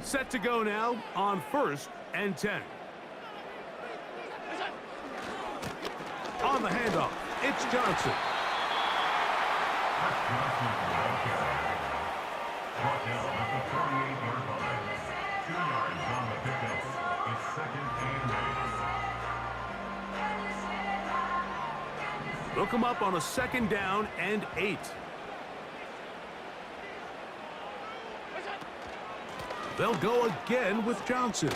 Set to go now on 1st and 10. On the handoff, it's Johnson. Brought down at the 48-yard line. 2 yards on the pickup. It's 2nd and 8. Look him up on a 2nd down and 8. They'll go again with Johnson.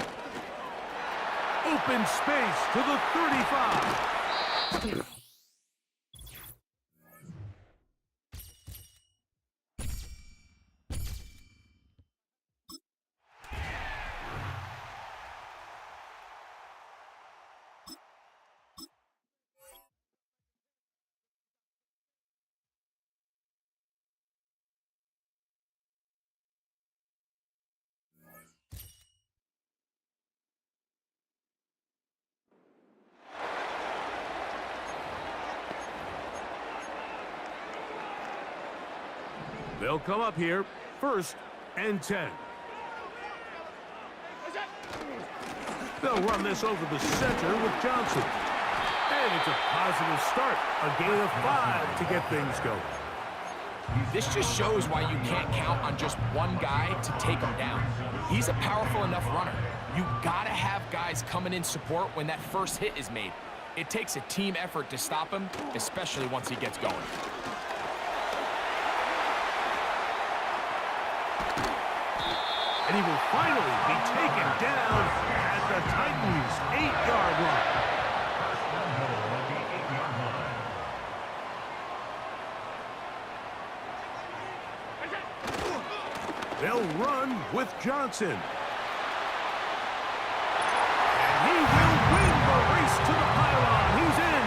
Open space to the 35. They'll come up here, 1st and 10. They'll run this over the center with Johnson. And it's a positive start. A gain of 5 to get things going. This just shows why you can't count on just one guy to take him down. He's a powerful enough runner. You gotta have guys coming in support when that first hit is made. It takes a team effort to stop him, especially once he gets going. And he will finally be taken down at the Titans' 8-yard line. They'll run with Johnson. And he will win the race to the pylon. He's in.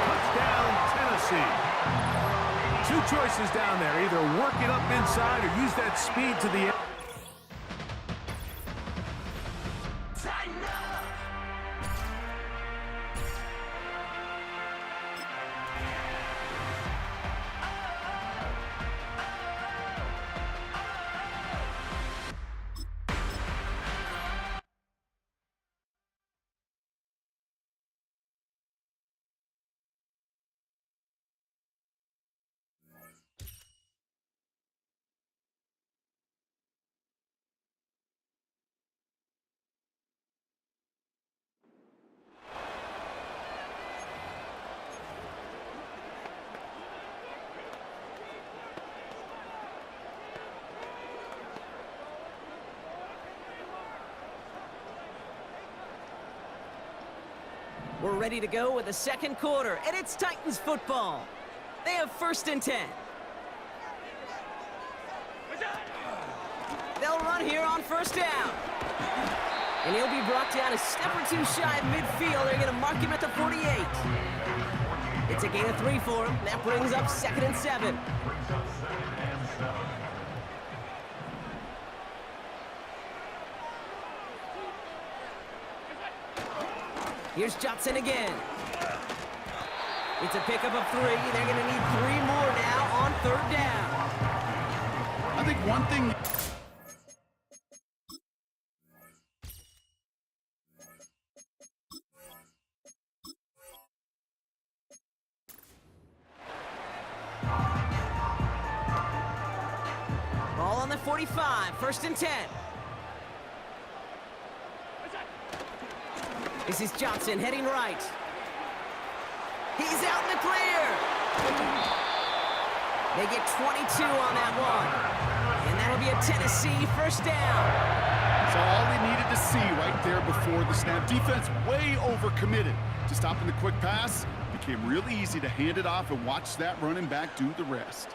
Touchdown, Tennessee. 2 choices down there. Either work it up inside or use that speed to the end. We're ready to go with the 2nd quarter, and it's Titans football. They have 1st and 10. They'll run here on 1st down. And he'll be brought down a step or 2 shy of midfield. They're going to mark him at the 48. It's a gain of 3 for him. That brings up 2nd and 7. Here's Johnson again. It's a pickup of 3. They're going to need 3 more now on 3rd down. I think one thing... Ball on the 45, 1st and 10. This is Johnson heading right. He's out in the clear. They get 22 on that one. And that'll be a Tennessee 1st down. That's all they needed to see right there before the snap. Defense way overcommitted to stopping the quick pass. Became really easy to hand it off and watch that running back do the rest.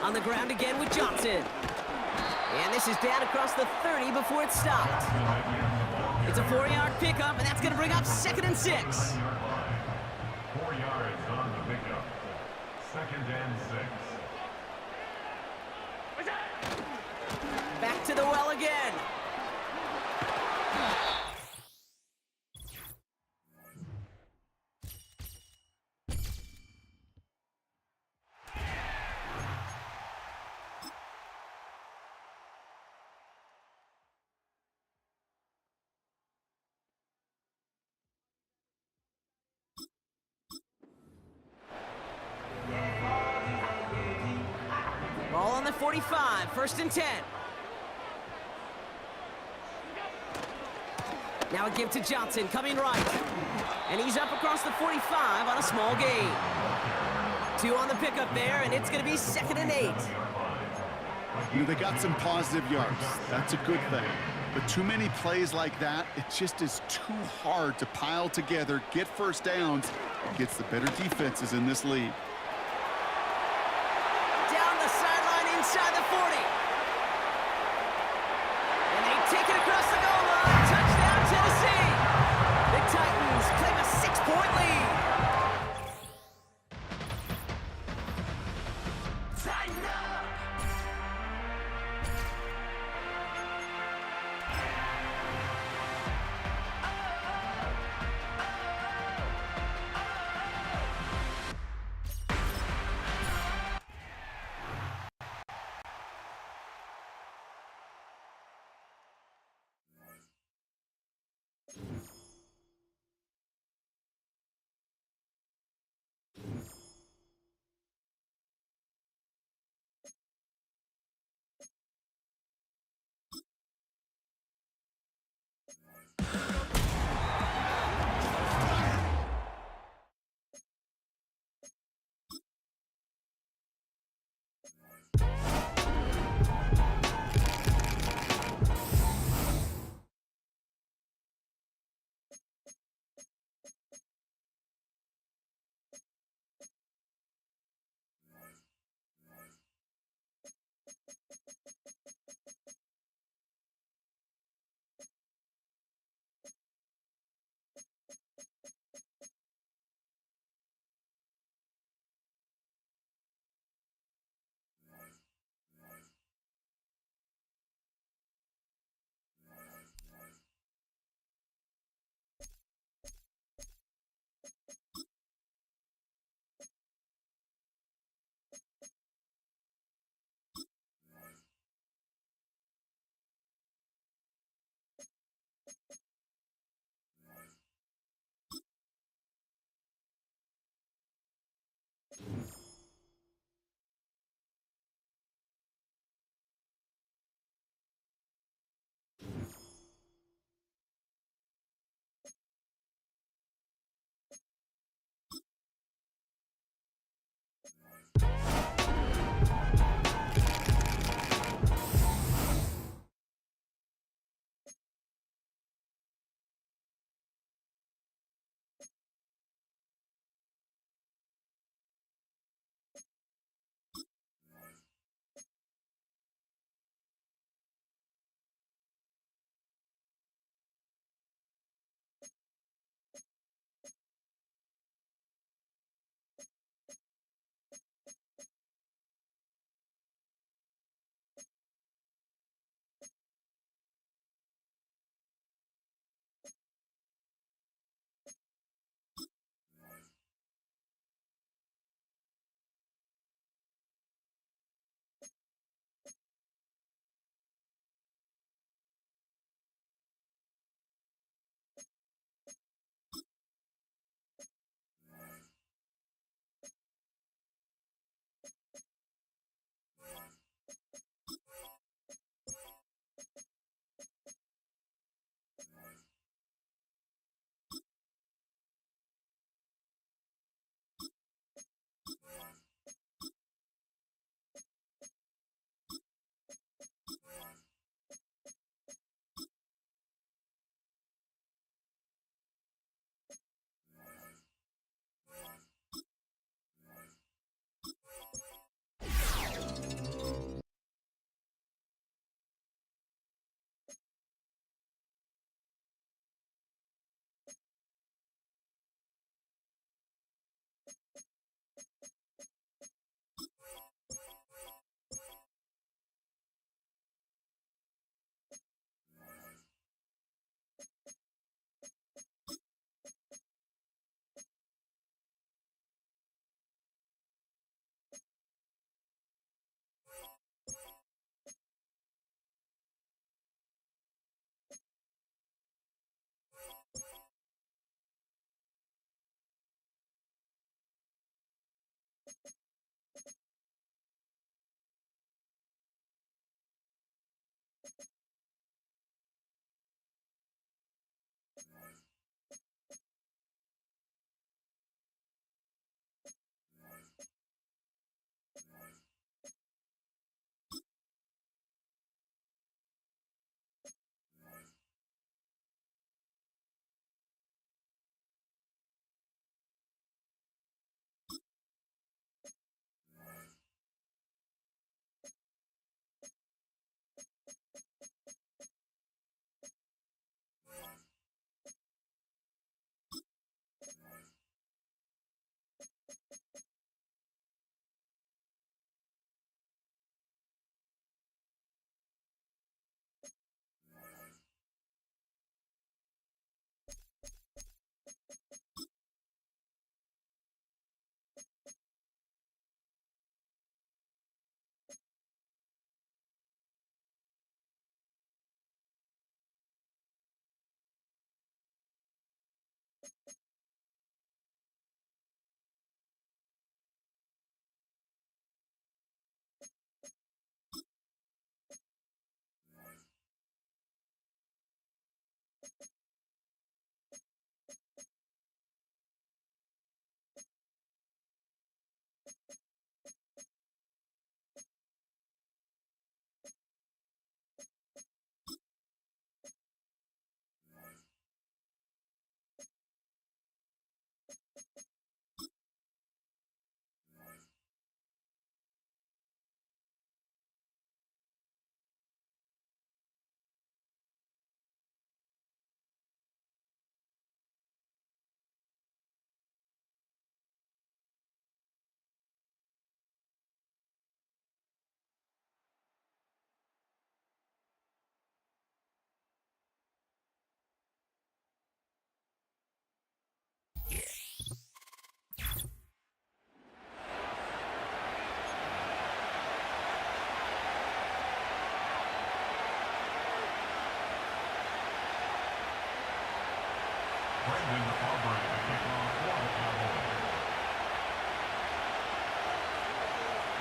On the ground again with Johnson. And this is down across the 30 before it stopped. It's a 4-yard pickup, and that's going to bring up 2nd and 6. 4 yards on the pickup. 2nd and 6. Back to the well again. Ball on the 45, 1st and 10. Now a give to Johnson, coming right. And he's up across the 45 on a small gain. 2 on the pickup there, and it's going to be 2nd and 8. You know, they got some positive yards. That's a good thing. But too many plays like that, it just is too hard to pile together, get first downs, against the better defenses in this league. Down the sideline inside the 40. And they take it across the goal line. Touchdown, Tennessee. The Titans claim a 6-point lead. Tighten up.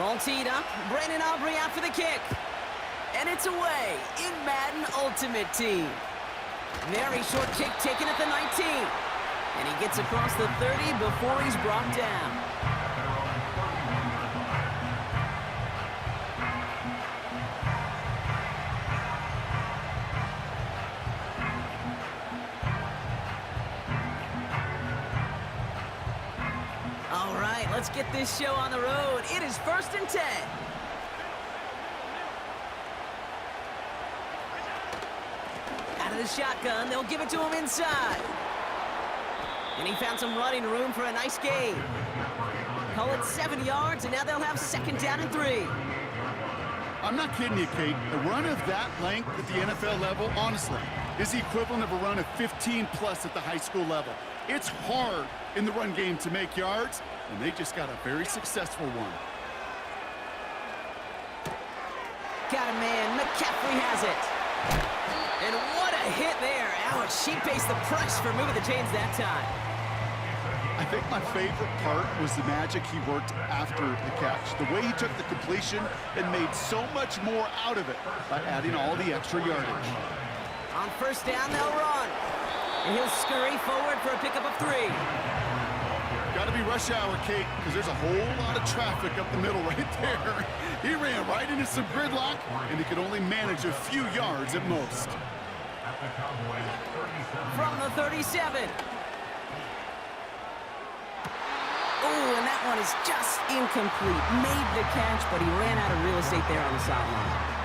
Ball teed up. Brandon Aubrey out for the kick. And it's away in Madden Ultimate Team. Very short kick taken at the 19. And he gets across the 30 before he's brought down. All right, let's get this show on the road. It is 1st and 10. Out of the shotgun, they'll give it to him inside. And he found some running room for a nice gain. Call it 7 yards, and now they'll have 2nd down and 3. I'm not kidding you, Kate. A run of that length at the NFL level, honestly, is the equivalent of a run of 15-plus at the high school level. It's hard in the run game to make yards, and they just got a very successful one. Got a man. McCaffrey has it. And what a hit there. Ouch, she faced the press for moving the chains that time. I think my favorite part was the magic he worked after the catch. The way he took the completion and made so much more out of it by adding all the extra yardage. On 1st down, they'll run. And he'll scurry forward for a pickup of 3. Got to be rush hour, Kate, because there's a whole lot of traffic up the middle right there. He ran right into some gridlock, and he could only manage a few yards at most. From the 37. Oh, and that one is just incomplete. Made the catch, but he ran out of real estate there on the sideline.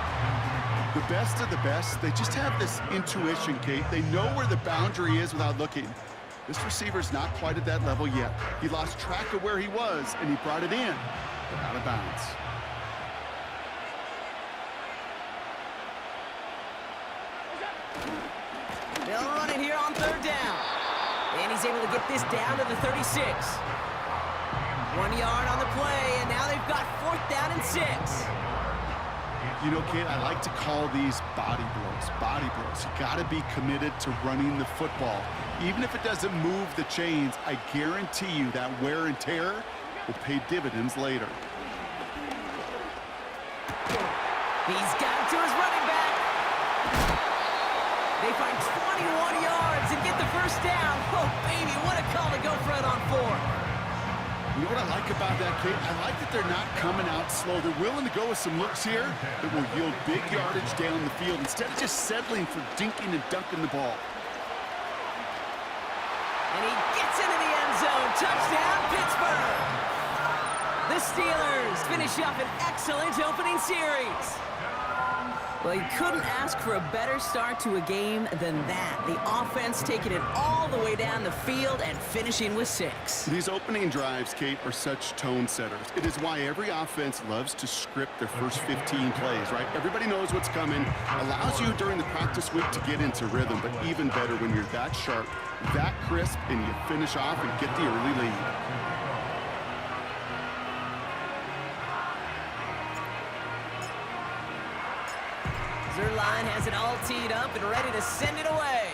The best of the best, they just have this intuition, Kate. They know where the boundary is without looking. This receiver's not quite at that level yet. He lost track of where he was, and he brought it in, but out of bounds. They'll run it here on 3rd down. And he's able to get this down to the 36. 1 yard on the play, and now they've got 4th down and 6. You know, Kate, I like to call these body blows. Body blows. You got to be committed to running the football. Even if it doesn't move the chains, I guarantee you that wear and tear will pay dividends later. He's got it to his running back. They find 21 yards and get the 1st down. Oh, baby, what a call to go for it on 4. You know what I like about that, Kate? I like that they're not coming out slow. They're willing to go with some looks here that will yield big yardage down the field instead of just settling for dinking and dunking the ball. And he gets into the end zone. Touchdown, Pittsburgh. The Steelers finish up an excellent opening series. Well, you couldn't ask for a better start to a game than that. The offense taking it all the way down the field and finishing with 6. These opening drives, Kate, are such tone setters. It is why every offense loves to script their first 15 plays, right? Everybody knows what's coming. Allows you during the practice week to get into rhythm, but even better when you're that sharp, that crisp, and you finish off and get the early lead. Their line has it all teed up and ready to send it away.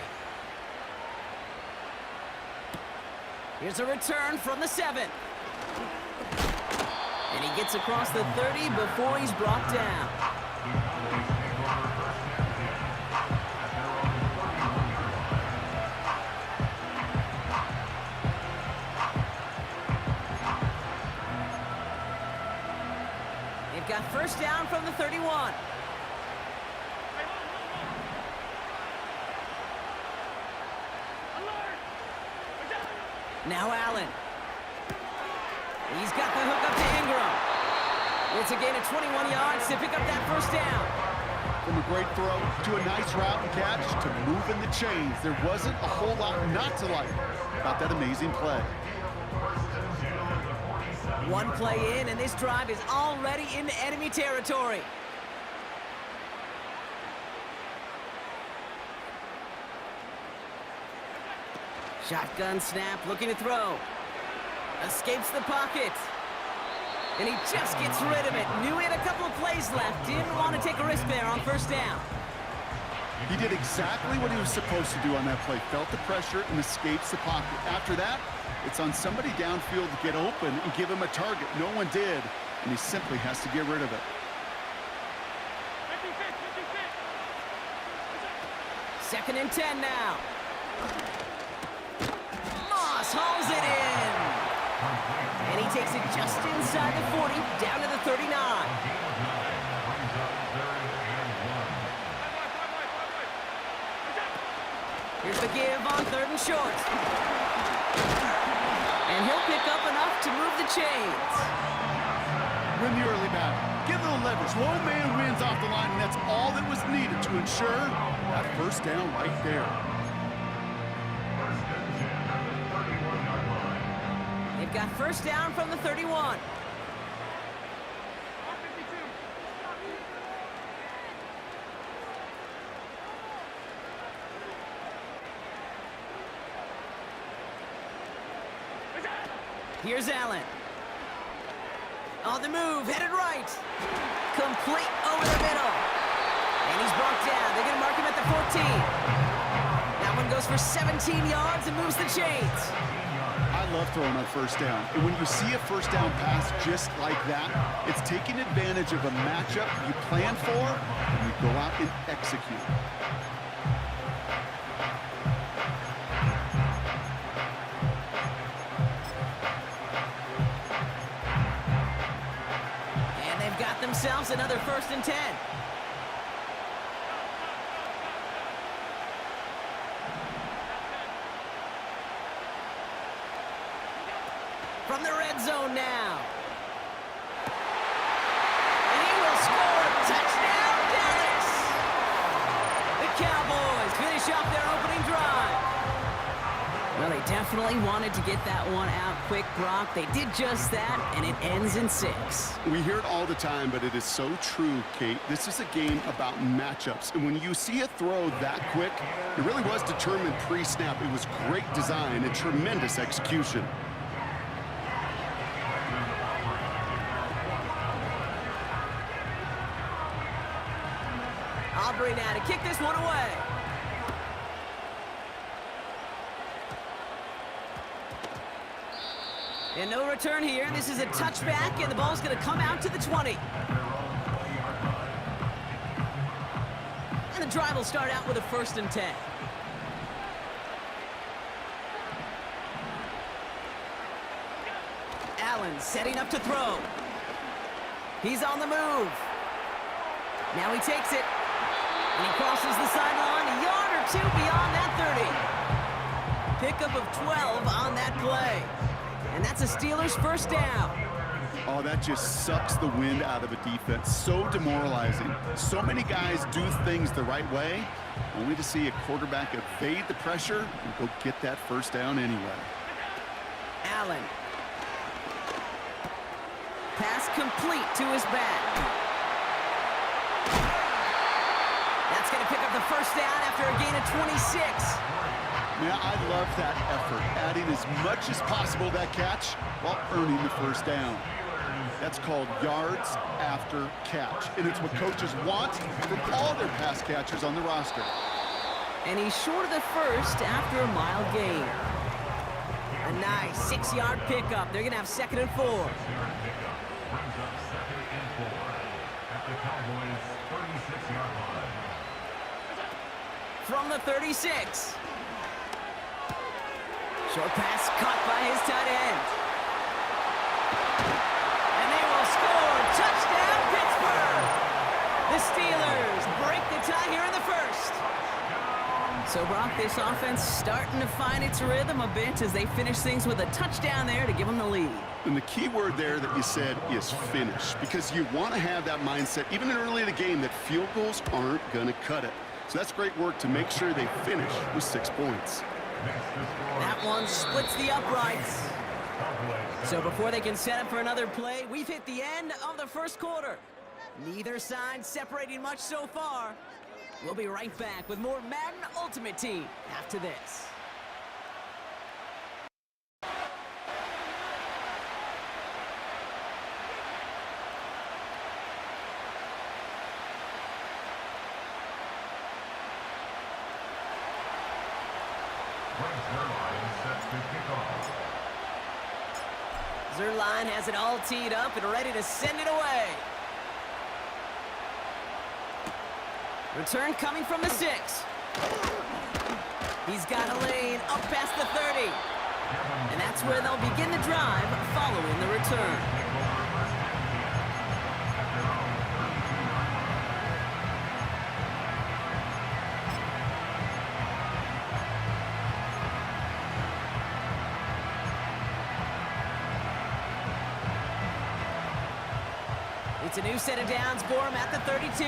Here's a return from the 7. And he gets across the 30 before he's brought down. They've got 1st down from the 31. Now Allen. He's got the hook up to Ingram. It's a gain of 21 yards to pick up that 1st down. From a great throw to a nice route and catch to moving the chains. There wasn't a whole lot not to like about that amazing play. One play in, and this drive is already into enemy territory. Shotgun snap, looking to throw. Escapes the pocket. And he just gets rid of it. Knew he had a couple of plays left. Didn't want to take a risk there on 1st down. He did exactly what he was supposed to do on that play. Felt the pressure and escapes the pocket. After that, it's on somebody downfield to get open and give him a target. No one did, and he simply has to get rid of it. Second and 10 now. Moss hauls it in. And he takes it just inside the 40, down to the 39. Here's the give on 3rd and short. And he'll pick up enough to move the chains. Win the early battle. Get a little leverage. Low man wins off the line, and that's all that was needed to ensure that first down right there. They've got first down from the 31. Here's Allen. On the move, headed right. Complete over the middle. And he's brought down. They're going to mark him at the 14. That one goes for 17 yards and moves the chains. I love throwing on first down. And when you see a first down pass just like that, it's taking advantage of a matchup you plan for, and you go out and execute. Themselves another 1st and 10. From the red zone now. And he will score. Touchdown, Dallas! The Cowboys finish off their opening drive. Well, they definitely wanted to get that one out quick, Brock. They did just that, and it ends in 6. We hear it all the time, but it is so true, Kate. This is a game about matchups. And when you see a throw that quick, it really was determined pre-snap. It was great design and tremendous execution. Aubrey now to kick this one away. And no return here. This is a touchback, and the ball's going to come out to the 20. And the drive will start out with a 1st and 10. Allen setting up to throw. He's on the move. Now he takes it. And he crosses the sideline a yard or 2 beyond that 30. Pickup of 12 on that play. And that's a Steelers first down. Oh, that just sucks the wind out of a defense. So demoralizing. So many guys do things the right way, only to see a quarterback evade the pressure and go get that first down anyway. Allen. Pass complete to his back. That's going to pick up the first down after a gain of 26. Yeah, I love that effort, adding as much as possible to that catch while earning the first down. That's called yards after catch, and it's what coaches want from all their pass catchers on the roster. And he's short of the first after a mile gain. A nice 6-yard pickup. They're going to have 2nd and 4. Brings up 2nd and 4 at the Cowboys' 36-yard line. From the 36. Short pass caught by his tight end. And they will score. Touchdown, Pittsburgh! The Steelers break the tie here in the first. So, Brock, this offense starting to find its rhythm a bit as they finish things with a touchdown there to give them the lead. And the key word there that you said is finish, because you want to have that mindset, even early in the game, that field goals aren't going to cut it. So that's great work to make sure they finish with 6 points. That one splits the uprights. So before they can set up for another play, we've hit the end of the first quarter. Neither side separating much so far. We'll be right back with more Madden Ultimate Team after this. Zerline has it all teed up and ready to send it away. Return coming from the 6. He's got a lane up past the 30. And that's where they'll begin the drive following the return. It's a new set of downs for him at the 32.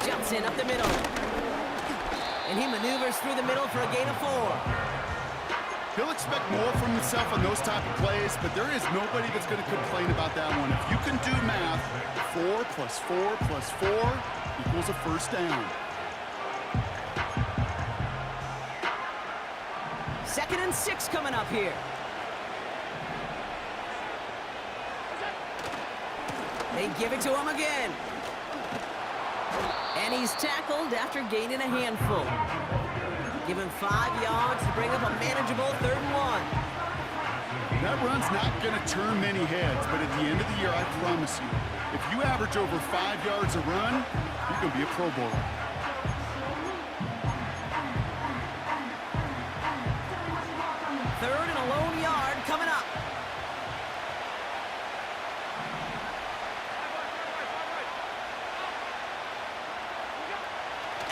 Jumps in up the middle. And he maneuvers through the middle for a gain of 4. He'll expect more from himself on those type of plays, but there is nobody that's going to complain about that one. If you can do math, 4 plus 4 plus 4 equals a first down. 2nd and 6 coming up here. They give it to him again. And he's tackled after gaining a handful. Give him 5 yards to bring up a manageable 3rd and 1. That run's not going to turn many heads, but at the end of the year, I promise you, if you average over 5 yards a run, you're going to be a Pro Bowler. Third and a lone yard coming up.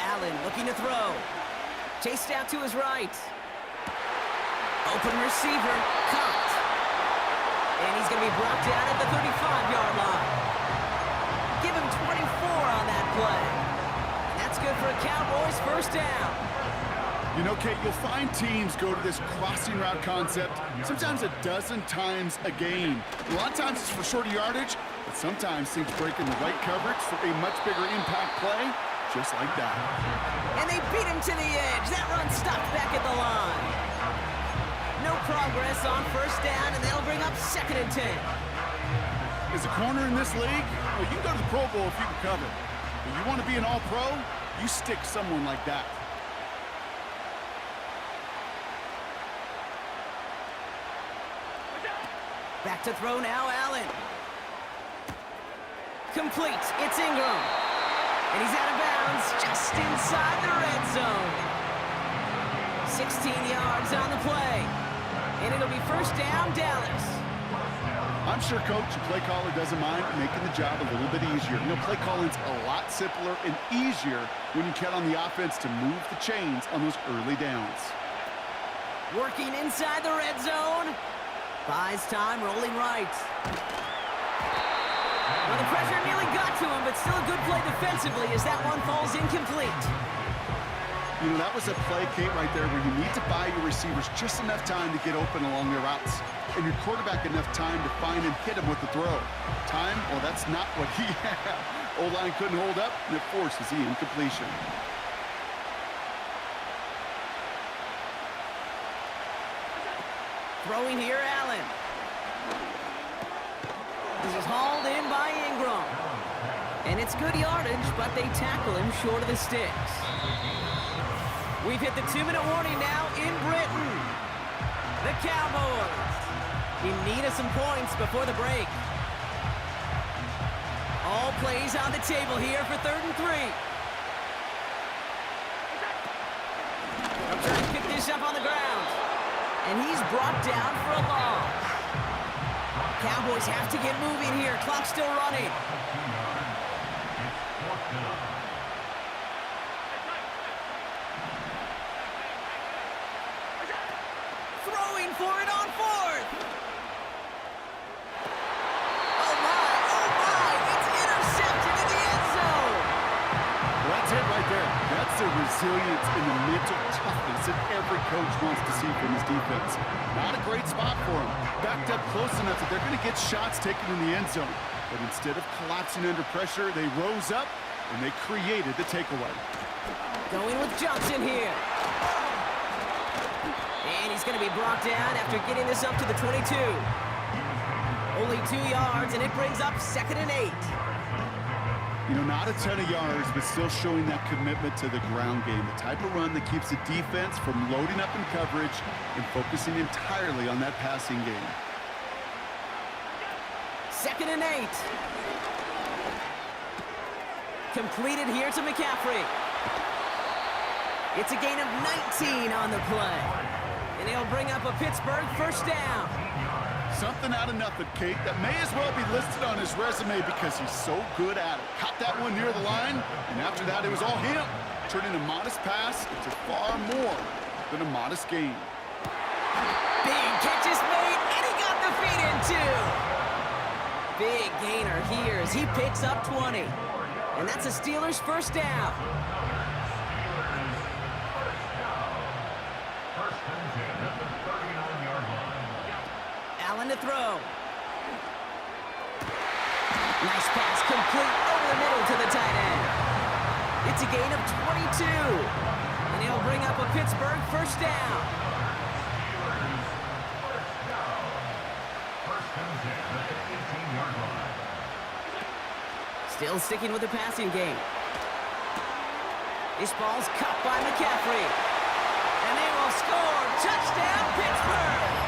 Allen looking to throw. Chased out to his right. Open receiver, caught. And he's going to be brought down at the 35-yard line. Give him 24 on that play. And that's good for a Cowboys first down. You know, Kate, you'll find teams go to this crossing route concept sometimes a dozen times a game. A lot of times it's for shorter yardage, but sometimes things break in the right coverage for a much bigger impact play, just like that. And they beat him to the edge. That run stopped back at the line. No progress on first down, and they'll bring up 2nd and 10. As a corner in this league, well, you can go to the Pro Bowl if you can cover. But you want to be an All-Pro, you stick someone like that. Back to throw now, Allen. Complete. It's Ingram. And he's out of bounds just inside the red zone. 16 yards on the play. And it'll be first down, Dallas. I'm sure coach and play caller doesn't mind making the job a little bit easier. You know, play calling's a lot simpler and easier when you count on the offense to move the chains on those early downs. Working inside the red zone. Buys time, rolling right. Well, the pressure nearly got to him, but still a good play defensively as that one falls incomplete. You know, that was a play, Kate, right there where you need to buy your receivers just enough time to get open along their routes. And your quarterback enough time to find and hit him with the throw. Time, well, that's not what he had. O-line couldn't hold up, and it forces the incompletion. Throwing here, Allen. This is hauled in by Ingram. And it's good yardage, but they tackle him short of the sticks. We've hit the 2-minute warning now in Britain. The Cowboys in need of some points before the break. All plays on the table here for 3rd and 3. They'll try to pick this up on the ground. And he's brought down for a loss. Cowboys have to get moving here. Clock still running. Throwing for it on 4th. Oh my, it's intercepted in the end zone. Well, that's it right there. That's the resilience and the mental toughness that every coach wants to see from his defense. Not a great spot for him. Backed up close enough that they're going to get shots taken in the end zone. But instead of collapsing under pressure, they rose up and they created the takeaway. Going with Johnson here. And he's going to be brought down after getting this up to the 22. Only 2 yards, and it brings up 2nd and 8. You know, not a ton of yards, but still showing that commitment to the ground game. The type of run that keeps the defense from loading up in coverage and focusing entirely on that passing game. 2nd and 8. Completed here to McCaffrey. It's a gain of 19 on the play. And he'll bring up a Pittsburgh first down. Something out of nothing, Kate, that may as well be listed on his resume because he's so good at it. Caught that one near the line, and after that, it was all him. Turning a modest pass into far more than a modest gain. Big catch is made, and he got the feet in too. Big gainer here as he picks up 20. And that's a Steelers first down. Allen to throw. Nice pass complete over the middle to the tight end. It's a gain of 22. And he'll bring up a Pittsburgh first down. Still sticking with the passing game. This ball's caught by McCaffrey. And they will score. Touchdown, Pittsburgh!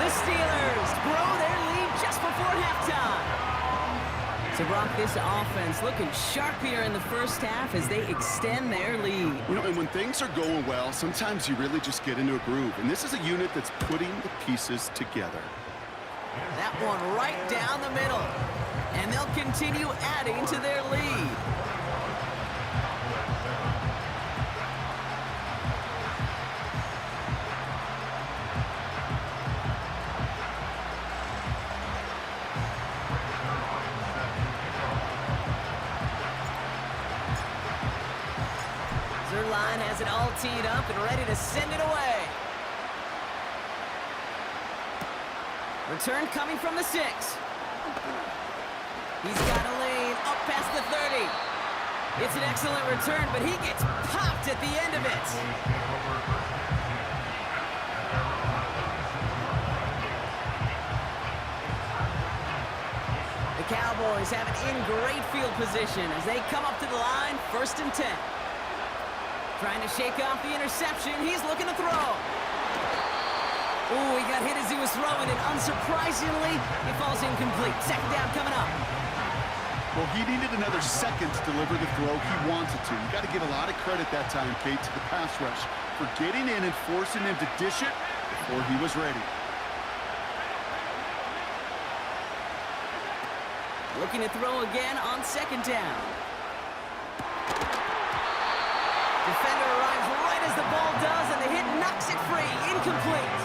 The Steelers grow their lead just before halftime. So, Brock, this offense looking sharp here in the first half as they extend their lead. You know, and when things are going well, sometimes you really just get into a groove. And this is a unit that's putting the pieces together. That one right down the middle. And they'll continue adding to their lead. Their line has it all teed up and ready to send it away. Return coming from the 6. He's got a lane up past the 30. It's an excellent return, but he gets popped at the end of it. The Cowboys have it in great field position as they come up to the line, 1st and 10. Trying to shake off the interception. He's looking to throw. Ooh, he got hit as he was throwing, and unsurprisingly, he falls incomplete. 2nd down coming up. Well, he needed another second to deliver the throw he wanted to. You got to give a lot of credit that time, Kate, to the pass rush for getting in and forcing him to dish it before he was ready. Looking to throw again on 2nd down. Defender arrives right as the ball does, and the hit knocks it free. Incomplete.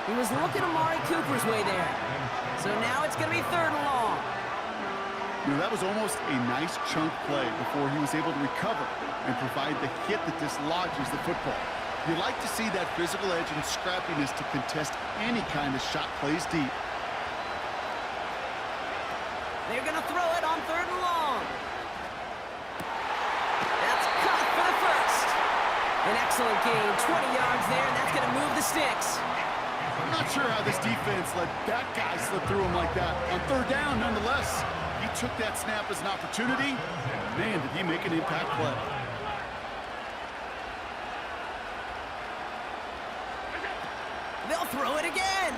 He was looking Amari Cooper's way there. So now it's going to be 3rd and long. You know, that was almost a nice chunk play before he was able to recover and provide the hit that dislodges the football. You like to see that physical edge and scrappiness to contest any kind of shot plays deep. They're going to throw it on 3rd and long. That's caught for the first. An excellent gain, 20 yards there, and that's going to move the sticks. I'm not sure how this defense let that guy slip through him like that. On 3rd down, nonetheless, he took that snap as an opportunity. Man, did he make an impact play. They'll throw it again.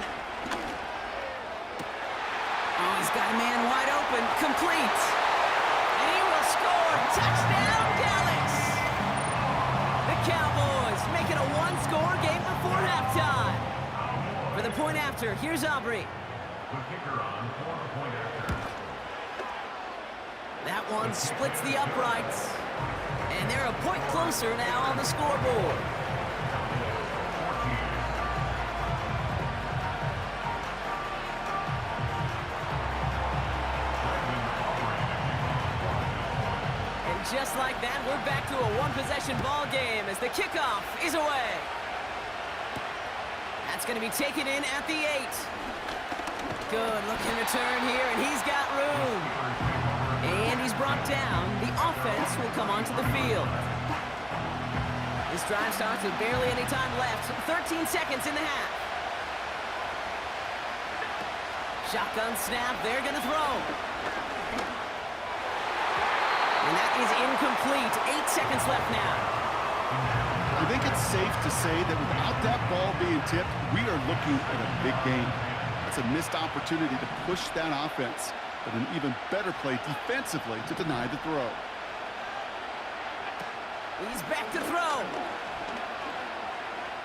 Oh, he's got a man wide open. Complete. And he will score. Touchdown, Dallas. The Cowboys make it a one-score game before halftime. For the point after, here's Aubrey. The kicker on for the point after. That one splits the uprights. And they're a point closer now on the scoreboard. Just like that, we're back to a one-possession ball game as the kickoff is away. That's going to be taken in at the 8. Good looking return here, and he's got room. And he's brought down. The offense will come onto the field. This drive starts with barely any time left. 13 seconds in the half. Shotgun snap. They're going to throw. And that is incomplete. 8 seconds left now. I think it's safe to say that without that ball being tipped, we are looking at a big game. It's a missed opportunity to push that offense, but an even better play defensively to deny the throw. He's back to throw.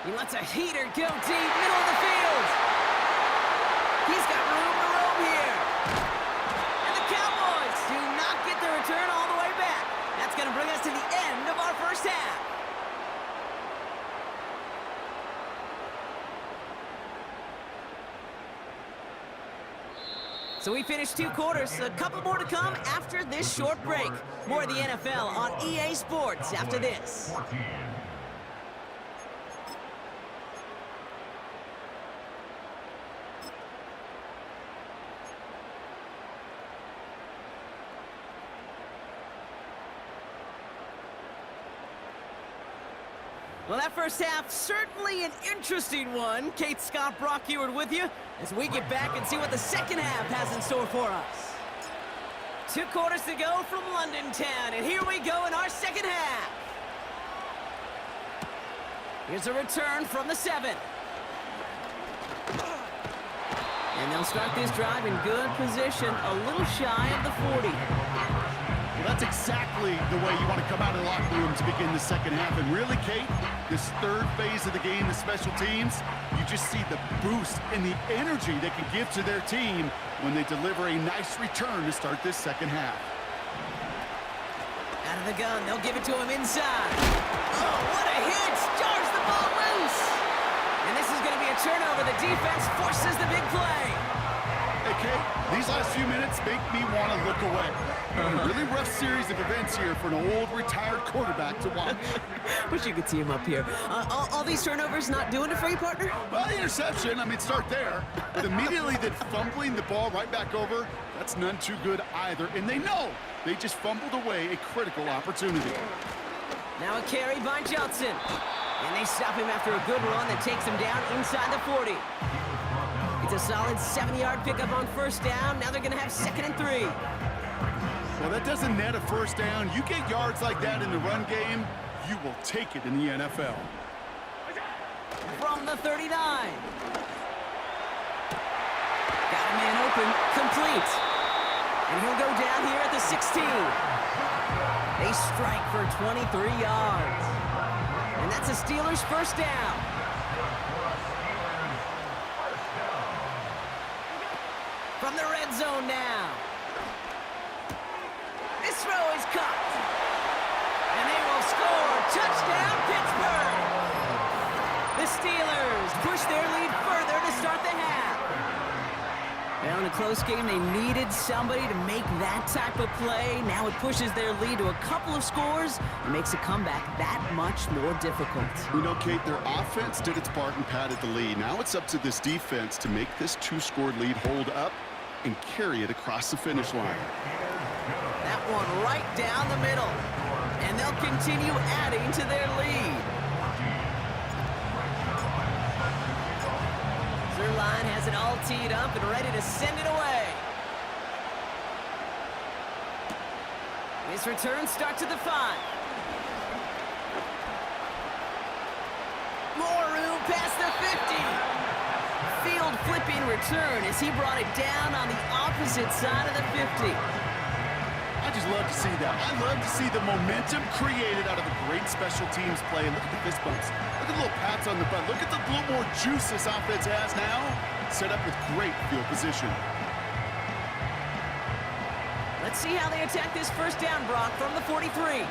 He lets a heater go deep, middle of the field. He's got room to roam here. And the Cowboys do not get the return all the way back. That's going to bring us to the end of our first half. So we finished 2 quarters. A couple more to come after this short break. More of the NFL on EA Sports after this. 14. Well, that first half, certainly an interesting one. Kate, Scott, Brock Eward with you as we get back and see what the second half has in store for us. 2 quarters to go from London Town, and here we go in our second half. Here's a return from the 7. And they'll start this drive in good position, a little shy of the 40. Well, that's exactly the way you want to come out of the locker room to begin the second half. And really, Kate, this third phase of the game, the special teams, you just see the boost and the energy they can give to their team when they deliver a nice return to start this second half. Out of the gun, they'll give it to him inside. Oh, what a hit! Jars the ball loose! And this is going to be a turnover. The defense forces the big play. Hey, Kate, these last few minutes make me want to look away. A really rough series of events here for an old retired quarterback to watch. Wish you could see him up here. All these turnovers not doing it for you, partner? Well, the interception, I mean, start there. But immediately then fumbling the ball right back over, that's none too good either. And they know they just fumbled away a critical opportunity. Now a carry by Johnson. And they stop him after a good run that takes him down inside the 40. It's a solid 7-yard pickup on first down. Now they're going to have 2nd and 3. Well, that doesn't net a first down. You get yards like that in the run game, you will take it in the NFL. From the 39. Got a man open, complete. And he'll go down here at the 16. They strike for 23 yards. And that's a Steelers first down. From the red zone now. This throw is caught. And they will score. Touchdown, Pittsburgh. The Steelers push their lead further to start the half. Well, in a close game, they needed somebody to make that type of play. Now it pushes their lead to a couple of scores and makes a comeback that much more difficult. You know, Kate, their offense did its part and padded the lead. Now it's up to this defense to make this 2-score lead hold up and carry it across the finish line. That one right down the middle. And they'll continue adding to their lead. Zerline has it all teed up and ready to send it away. His return starts at the 5. More room past the 50. Field flipping return as he brought it down on the opposite side of the 50. I just love to see that. I love to see the momentum created out of a great special teams play. And look at the fist bumps. Look at the little pats on the butt. Look at the little more juice this offense has now. Set up with great field position. Let's see how they attack this first down, Brock, from the 43.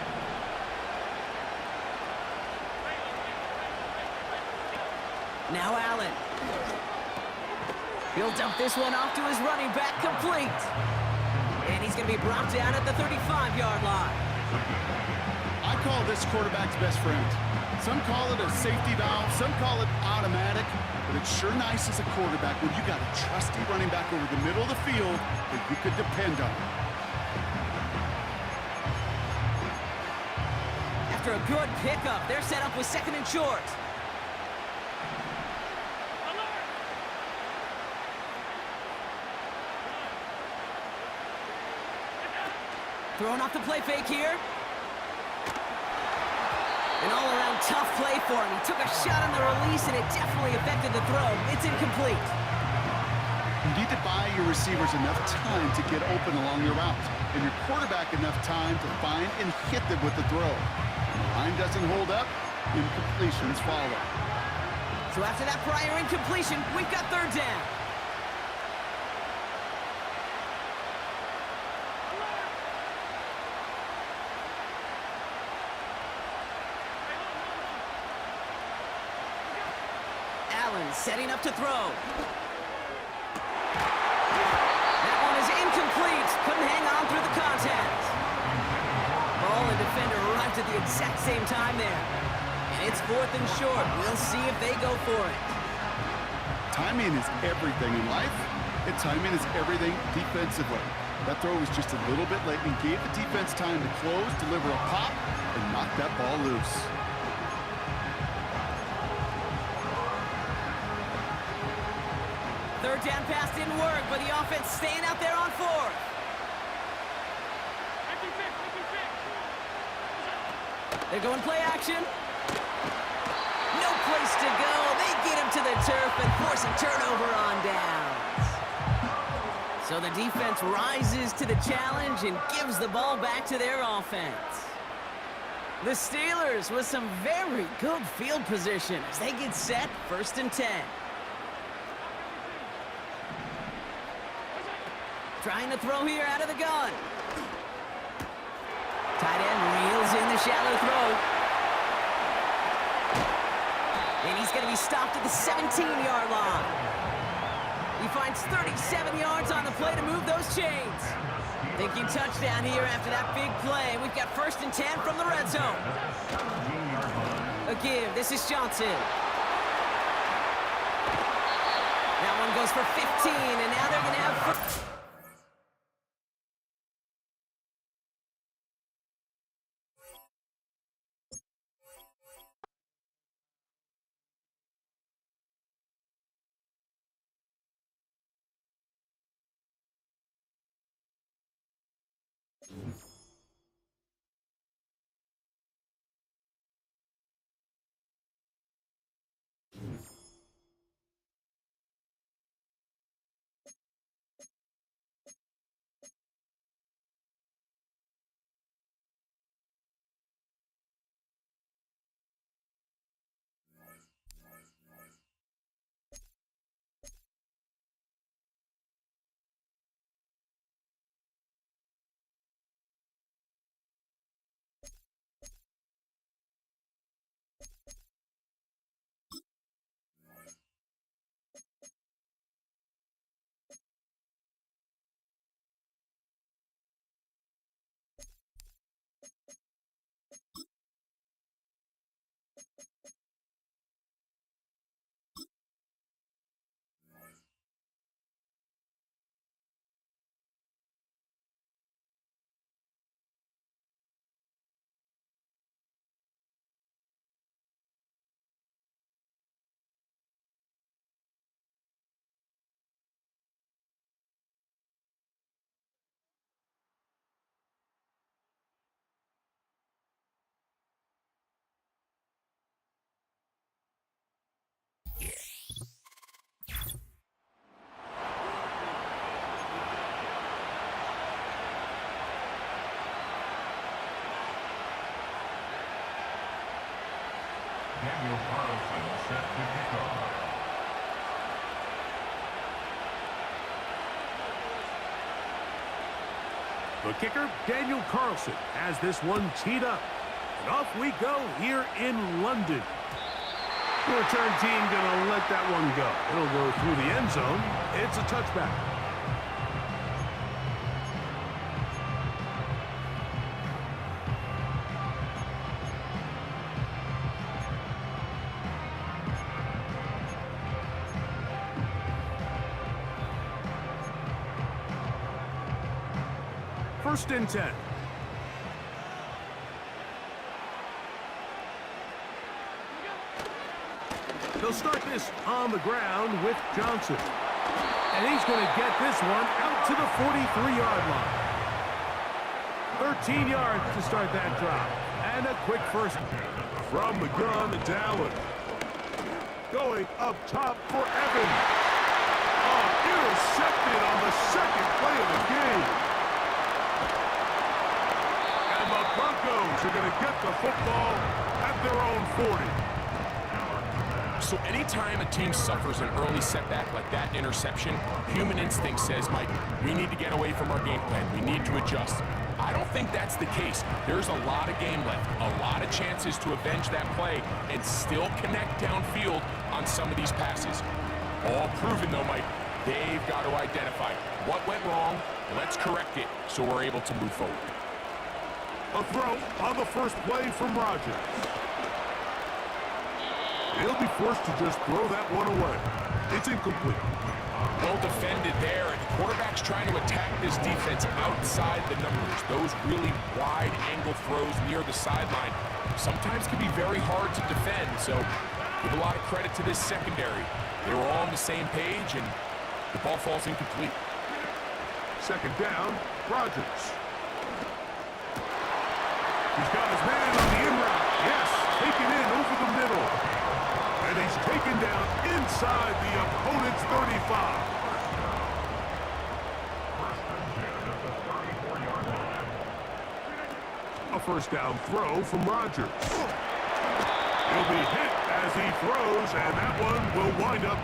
Now Allen. He'll dump this one off to his running back, complete. And he's going to be brought down at the 35-yard line. I call this quarterback's best friend. Some call it a safety valve, some call it automatic, but it's sure nice as a quarterback when you got a trusty running back over the middle of the field that you could depend on. After a good pickup, they're set up with 2nd and short. Throwing off the play fake here. An all-around tough play for him. He took a shot on the release, and it definitely affected the throw. It's incomplete. You need to buy your receivers enough time to get open along your route, and your quarterback enough time to find and hit them with the throw. When the line doesn't hold up, incompletions follow. So after that prior incompletion, we've got third down. Allen setting up to throw. That one is incomplete. Couldn't hang on through the contact. Ball and defender arrived at the exact same time there. And it's 4th and short. We'll see if they go for it. Timing is everything in life, and timing is everything defensively. That throw was just a little bit late and gave the defense time to close, deliver a pop, and knock that ball loose. Third down pass didn't work, but the offense staying out there on 4th. They're going play action. No place to go. They get him to the turf and force a turnover on downs. So the defense rises to the challenge and gives the ball back to their offense. The Steelers with some very good field position as they get set 1st and 10. Trying to throw here out of the gun. Tight end reels in the shallow throw. And he's going to be stopped at the 17-yard line. He finds 37 yards on the play to move those chains. Thinking touchdown here after that big play. We've got 1st and 10 from the red zone. A give. This is Johnson. That one goes for 15, and now they're going to have... Daniel Carlson set to kick off. The kicker, Daniel Carlson, has this one teed up. And off we go here in London. The return team going to let that one go. It'll go through the end zone. It's a touchback. First and 10. They'll start this on the ground with Johnson. And he's going to get this one out to the 43-yard line. 13 yards to start that drop. And a quick first. From the gun, it's Allen. Going up top for Evans. Oh, intercepted on the second play of the game. And the Broncos are going to get the football at their own 40. So anytime a team suffers an early setback like that interception, human instinct says, Mike, we need to get away from our game plan. We need to adjust. I don't think that's the case. There's a lot of game left, a lot of chances to avenge that play and still connect downfield on some of these passes. All proven, though, Mike, they've got to identify what went wrong, let's correct it so we're able to move forward. A throw on the first play from Rodgers. He'll be forced to just throw that one away. It's incomplete. Well defended there, and the quarterback's trying to attack this defense outside the numbers. Those really wide-angle throws near the sideline sometimes can be very hard to defend, so give a lot of credit to this secondary. They were all on the same page, and the ball falls incomplete. Second down, Rodgers. He's got his man on the in route. Yes, taken in over the middle. And he's taken down inside the opponent's 35. A first down throw from Rodgers. He'll be hit as he throws, and that one will wind up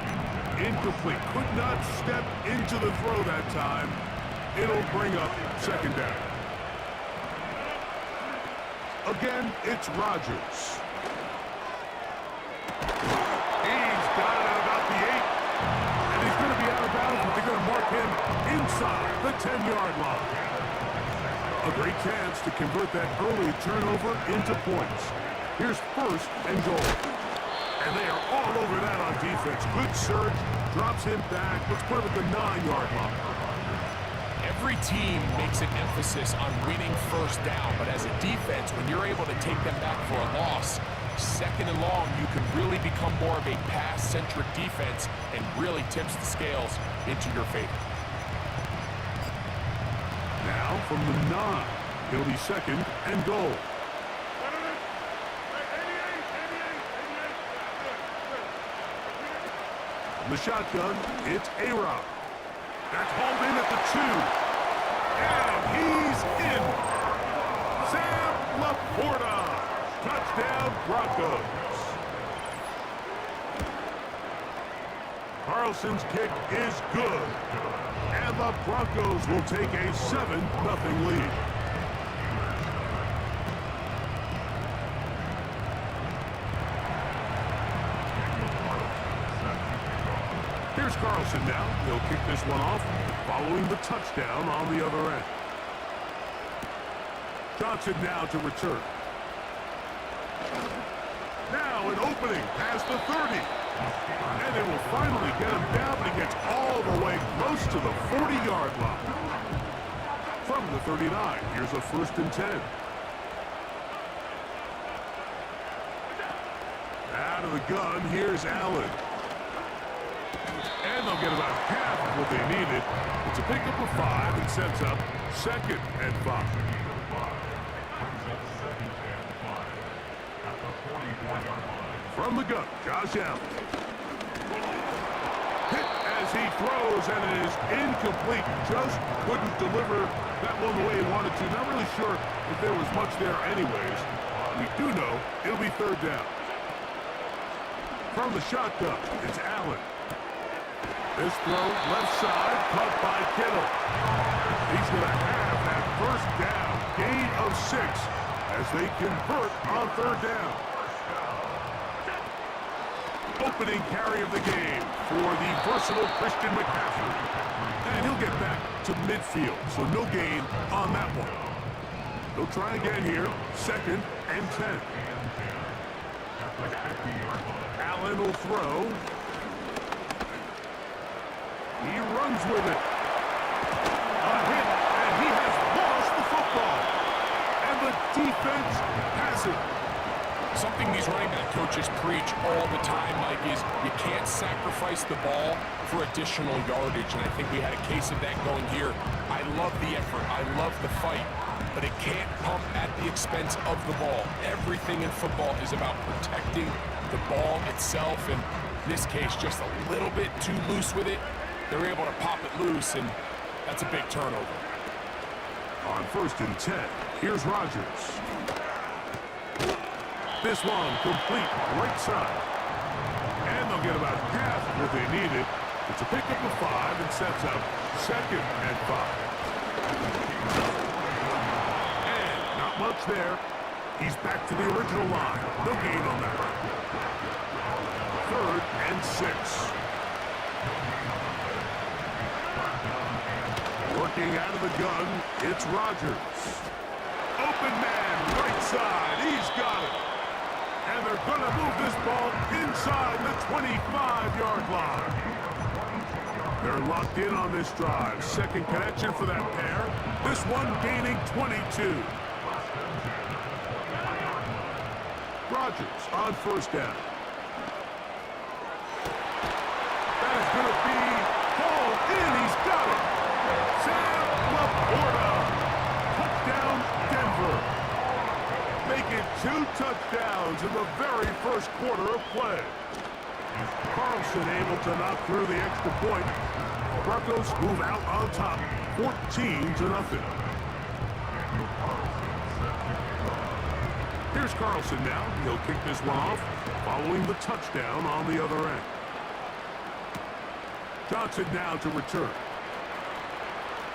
incomplete. Could not step into the throw that time. It'll bring up second down. Again, it's Rodgers. He's got it at about the 8. And he's going to be out of bounds, but they're going to mark him inside the 10-yard line. A great chance to convert that early turnover into points. Here's first and goal. And they are all over that on defense. Good surge, drops him back. Let's put him at the 9-yard line. Every team makes an emphasis on winning first down, but as a defense, when you're able to take them back for a loss, second and long, you can really become more of a pass-centric defense and really tips the scales into your favor. Now from the 9, it'll be second and goal. The shotgun, it's A-Rod. That's hauled in at the 2. And he's in. Sam Laporta. Touchdown, Broncos. Carlson's kick is good. And the Broncos will take a 7-0 lead. Here's Carlson now. He'll kick this one off, following the touchdown on the other end. Johnson now to return. Now an opening past the 30. And they will finally get him down, but he gets all the way close to the 40-yard line. From the 39, here's a first and 10. Out of the gun, here's Allen. And they'll get about half of what they needed. It's a pickup of 5 and sets up second and 5. From the gun, Josh Allen. Hit as he throws, and it is incomplete. Just couldn't deliver that one the way he wanted to. Not really sure if there was much there anyways. We do know it'll be third down. From the shotgun, it's Allen. This throw left side, caught by Kittle. He's going to have that first down, gain of 6, as they convert on third down. Opening carry of the game for the versatile Christian McCaffrey. And he'll get back to midfield, so no gain on that one. They'll try again here, second and 10. Allen will throw. He runs with it. A hit, and he has lost the football. And the defense has it. Something these running back coaches preach all the time, Mike, is you can't sacrifice the ball for additional yardage, and I think we had a case of that going here. I love the effort. I love the fight. but it can't pump at the expense of the ball. Everything in football is about protecting the ball itself, and in this case, just a little bit too loose with it. They're able to pop it loose, and that's a big turnover. On 1st and 10, here's Rodgers. This one complete right side. And they'll get about half what they needed. It's a pickup of 5 and sets up 2nd and 5. And not much there. He's back to the original line. No gain on that. 3rd and 6. Working out of the gun, it's Rodgers. Open man, right side, he's got it. And they're going to move this ball inside the 25-yard line. They're locked in on this drive. 2nd connection for that pair. This one gaining 22. Rodgers on 1st down. That is going to be hauled in. He's got it. Sam Laporta. Touchdown, Denver. Make it 2 touchdowns in the very first quarter of play. Carlson able to knock through the extra point. Broncos move out on top, 14-0. Here's Carlson now. He'll kick this one off, following the touchdown on the other end. Johnson now to return.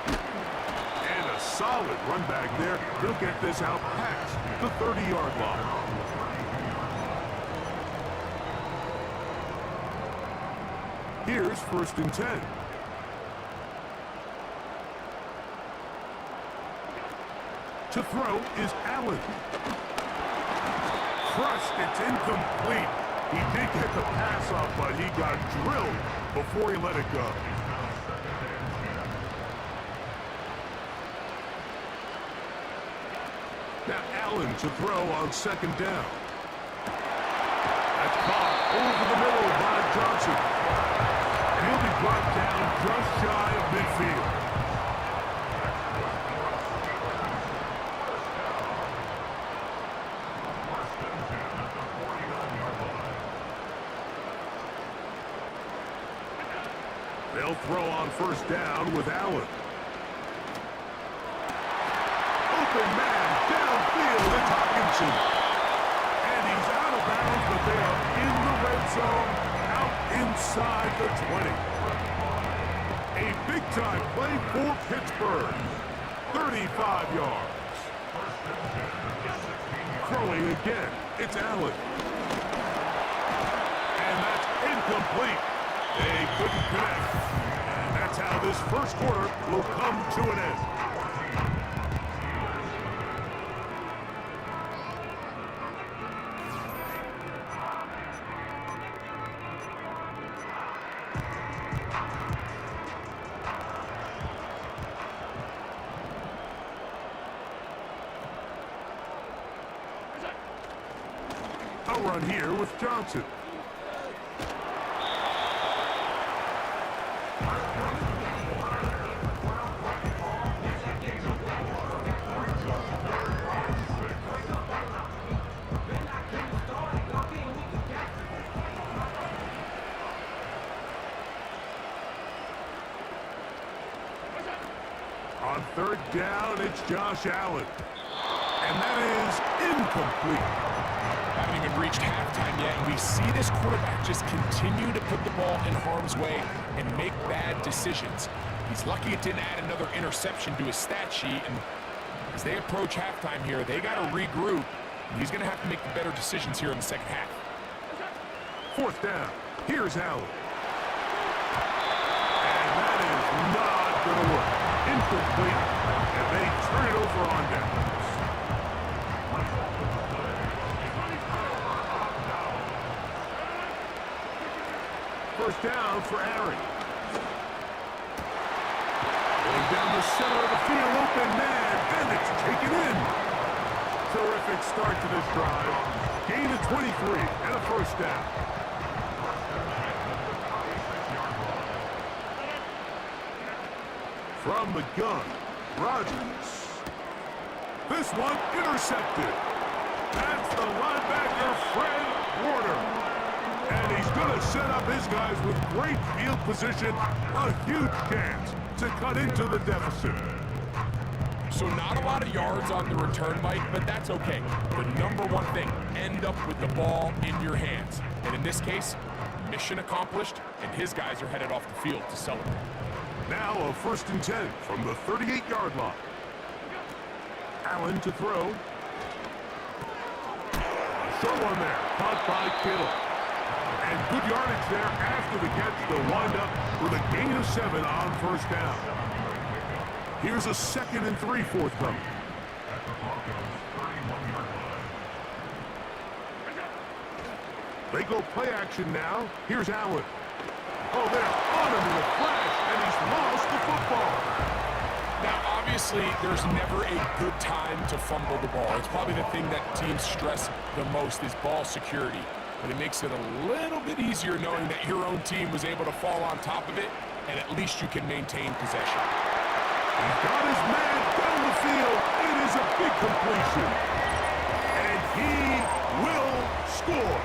And a solid run back there. He'll get this out past the 30-yard line. Here's 1st and 10. To throw is Allen. Crushed, it's incomplete. He did get the pass off, but he got drilled before he let it go. Now Allen to throw on 2nd down. That's caught over the middle by Johnson. And he'll be brought down just shy of midfield. They'll throw on 1st down with Allen. Open man, downfield, it's Hopkinson. And he's out of bounds, but they are in the red zone, out inside the 20. A big-time play for Pittsburgh. 35 yards. Throwing again, it's Allen. And that's incomplete. They couldn't connect. And that's how this first quarter will come to an end. A run here with Johnson. On 3rd down, it's Josh Allen. And that is incomplete. Haven't even reached halftime yet, and we see this quarterback just continue to put the ball in harm's way and make bad decisions. He's lucky it didn't add another interception to his stat sheet, and as they approach halftime here, they got to regroup. He's going to have to make the better decisions here in the second half. 4th down, here's Allen. And that is not going to work. Incomplete, and they turn it over on downs. First down for Aaron. Going down the center of the field, open man, and it's taken in. Terrific start to this drive. Gain of 23 and a 1st down. From the gun, Rodgers. This one intercepted. That's the linebacker, Fred Warner. And he's going to set up his guys with great field position. A huge chance to cut into the deficit. So not a lot of yards on the return, Mike, but that's okay. The number one thing, end up with the ball in your hands. And in this case, mission accomplished, and his guys are headed off the field to celebrate. Now a 1st and 10 from the 38-yard line. Allen to throw. Short one there, caught by Kittle. And good yardage there after the catch. They'll wind up with a gain of 7 on 1st down. Here's a 2nd and 3 forthcoming. They go play action now. Here's Allen. Oh, they're on him in a flash, and he's lost the football. Now, obviously, there's never a good time to fumble the ball. It's probably the thing that teams stress the most is ball security. But it makes it a little bit easier knowing that your own team was able to fall on top of it, and at least you can maintain possession. He's got his man down the field. It is a big completion. And he will score.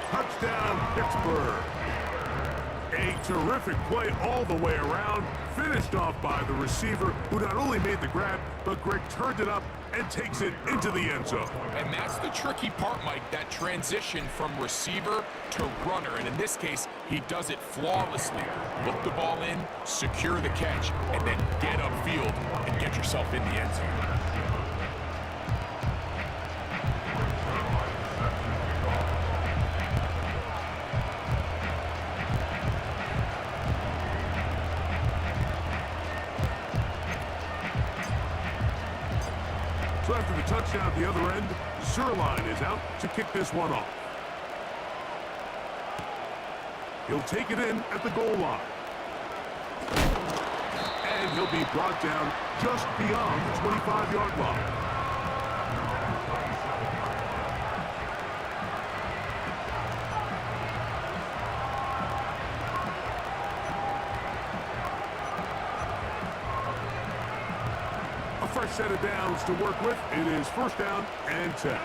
Touchdown, Pittsburgh. A terrific play all the way around, finished off by the receiver, who not only made the grab, but Greg turned it up and takes it into the end zone. And that's the tricky part, Mike, that transition from receiver to runner. And in this case, he does it flawlessly. Look the ball in, secure the catch, and then get upfield and get yourself in the end zone. So after the touchdown at the other end, Zerline is out to kick this one off. He'll take it in at the goal line. And he'll be brought down just beyond the 25-yard line. Fresh set of downs to work with. It is 1st down and 10.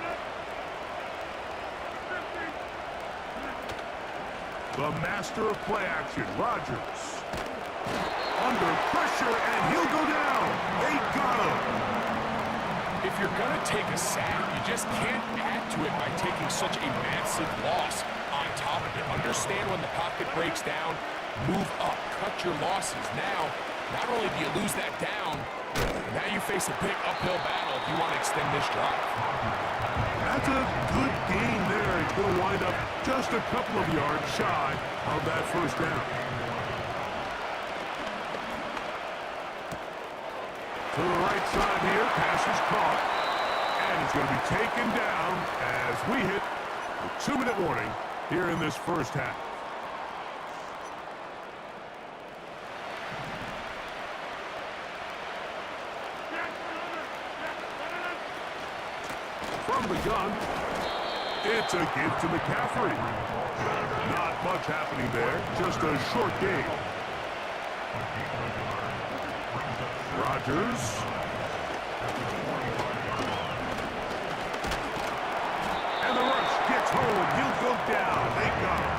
The master of play action, Rodgers. Under pressure, and he'll go down. They got him. If you're going to take a sack, you just can't add to it by taking such a massive loss on top of it. Understand when the pocket breaks down, move up, cut your losses. Now, not only do you lose that down, now you face a big uphill battle if you want to extend this drive. That's a good gain there. It's going to wind up just a couple of yards shy of that 1st down. To the right side here, pass is caught. And it's going to be taken down as we hit the 2-minute warning here in this 1st half. From the gun, it's a give to McCaffrey. Not much happening there, just a short game. Rodgers. And the rush gets home. He'll go down. They got him.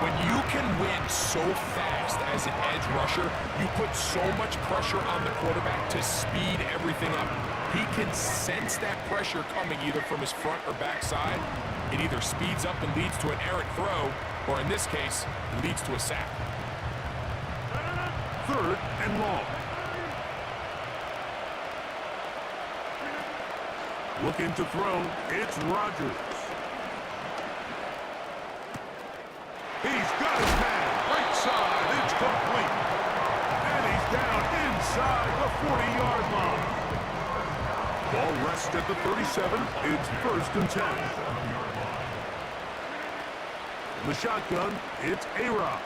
When you can win so fast as an edge rusher, you put so much pressure on the quarterback to speed everything up. He can sense that pressure coming either from his front or back side. It either speeds up and leads to an errant throw, or in this case, leads to a sack. 3rd and long. Looking to throw, it's Rodgers. He's got his man, right side, it's complete. And he's down inside the 40-yard line. Ball rests at the 37, it's 1st and 10. The shotgun, it's A-Rod.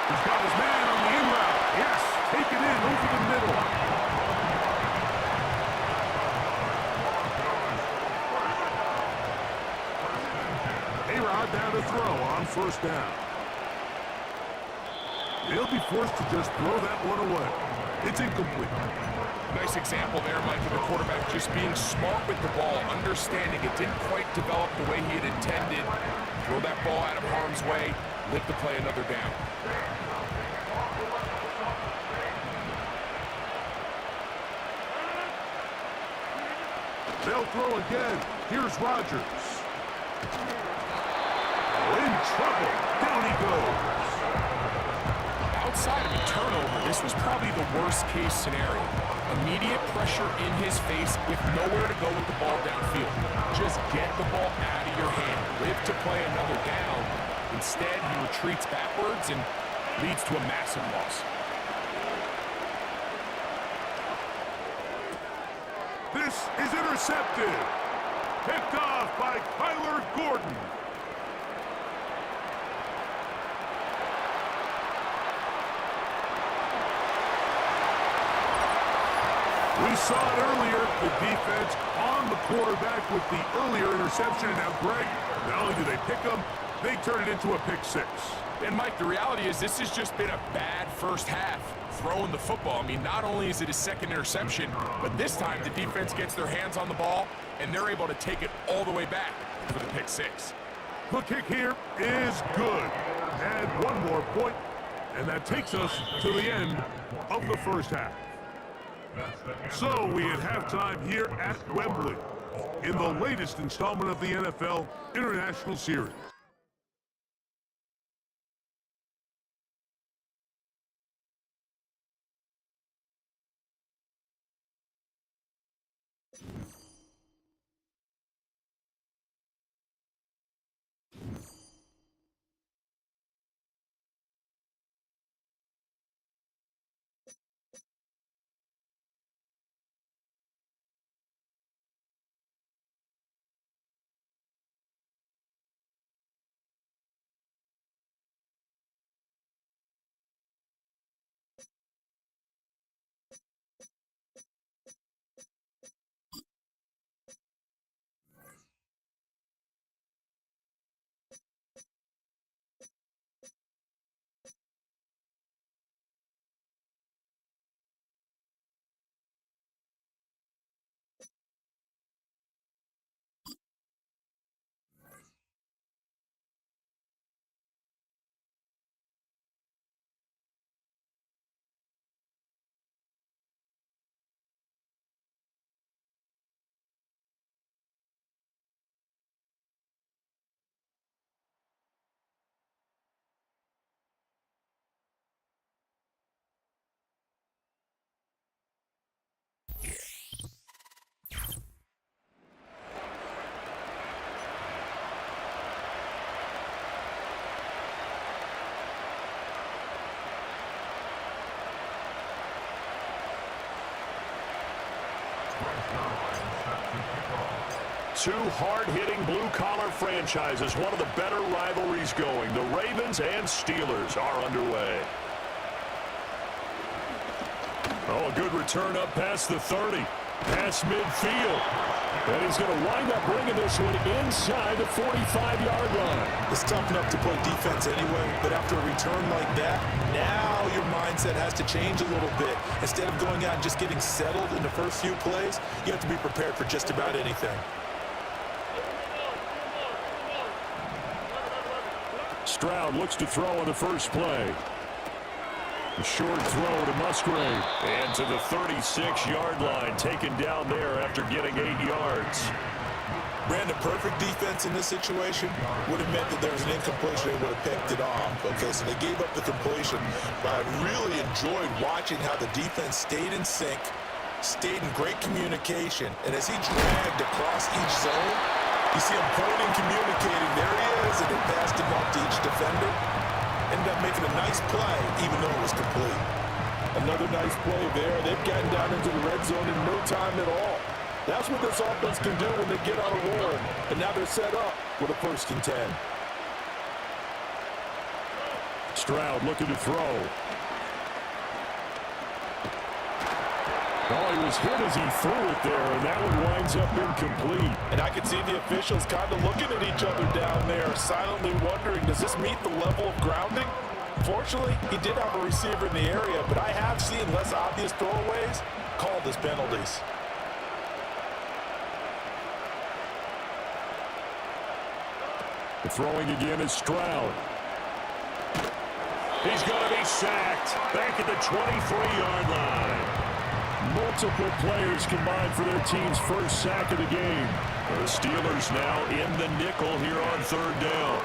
He's got his man on the in route. Yes, take it in over the middle. A-Rod down to throw on 1st down. They'll be forced to just throw that one away. It's incomplete. Nice example there, Mike, of the quarterback just being smart with the ball, understanding it didn't quite develop the way he had intended. Throw that ball out of harm's way, live to play another down. They'll throw again. Here's Rodgers. In trouble. Down he goes. Outside of a turnover, this was probably the worst-case scenario. Immediate pressure in his face with nowhere to go with the ball downfield. Just get the ball out of your hand. Live to play another down. Instead, he retreats backwards and leads to a massive loss. This is intercepted. Picked off by Kyler Gordon. We saw it earlier, the defense on the quarterback with the earlier interception. And now, Greg, not only do they pick him, they turn it into a pick six. And, Mike, the reality is this has just been a bad first half. Throwing the football. I mean, not only is it his second interception, but this time the defense gets their hands on the ball, and they're able to take it all the way back for the pick six. The kick here is good. And one more point, and that takes us to the end of the first half. So we at halftime here at Wembley in the latest installment of the NFL International Series. Two hard-hitting blue-collar franchises, one of the better rivalries going. The Ravens and Steelers are underway. Oh, a good return up past the 30. Past midfield. And he's going to wind up bringing this one inside the 45-yard line. It's tough enough to play defense anyway, but after a return like that, now your mindset has to change a little bit. Instead of going out and just getting settled in the first few plays, you have to be prepared for just about anything. Stroud looks to throw on the first play. A short throw to Musgrave. And to the 36-yard line, taken down there after getting 8 yards. Brandon, perfect defense in this situation would have meant that there was an incompletion. They would have picked it off. Okay, so they gave up the completion. But I really enjoyed watching how the defense stayed in sync, stayed in great communication. And as he dragged across each zone, you see him pointing, communicating. There he is, and he passed him off to each defender. Ended up making a nice play, even though it was complete. Another nice play there. They've gotten down into the red zone in no time at all. That's what this offense can do when they get on a roll. And now they're set up with a 1st and 10. Stroud looking to throw. Oh, he was hit as he threw it there, and that one winds up incomplete. And I can see the officials kind of looking at each other down there, silently wondering, does this meet the level of grounding? Fortunately, he did have a receiver in the area, but I have seen less obvious throwaways called as penalties. The throwing again is Stroud. He's going to be sacked back at the 23-yard line. Multiple players combined for their team's first sack of the game. The Steelers now in the nickel here on third down.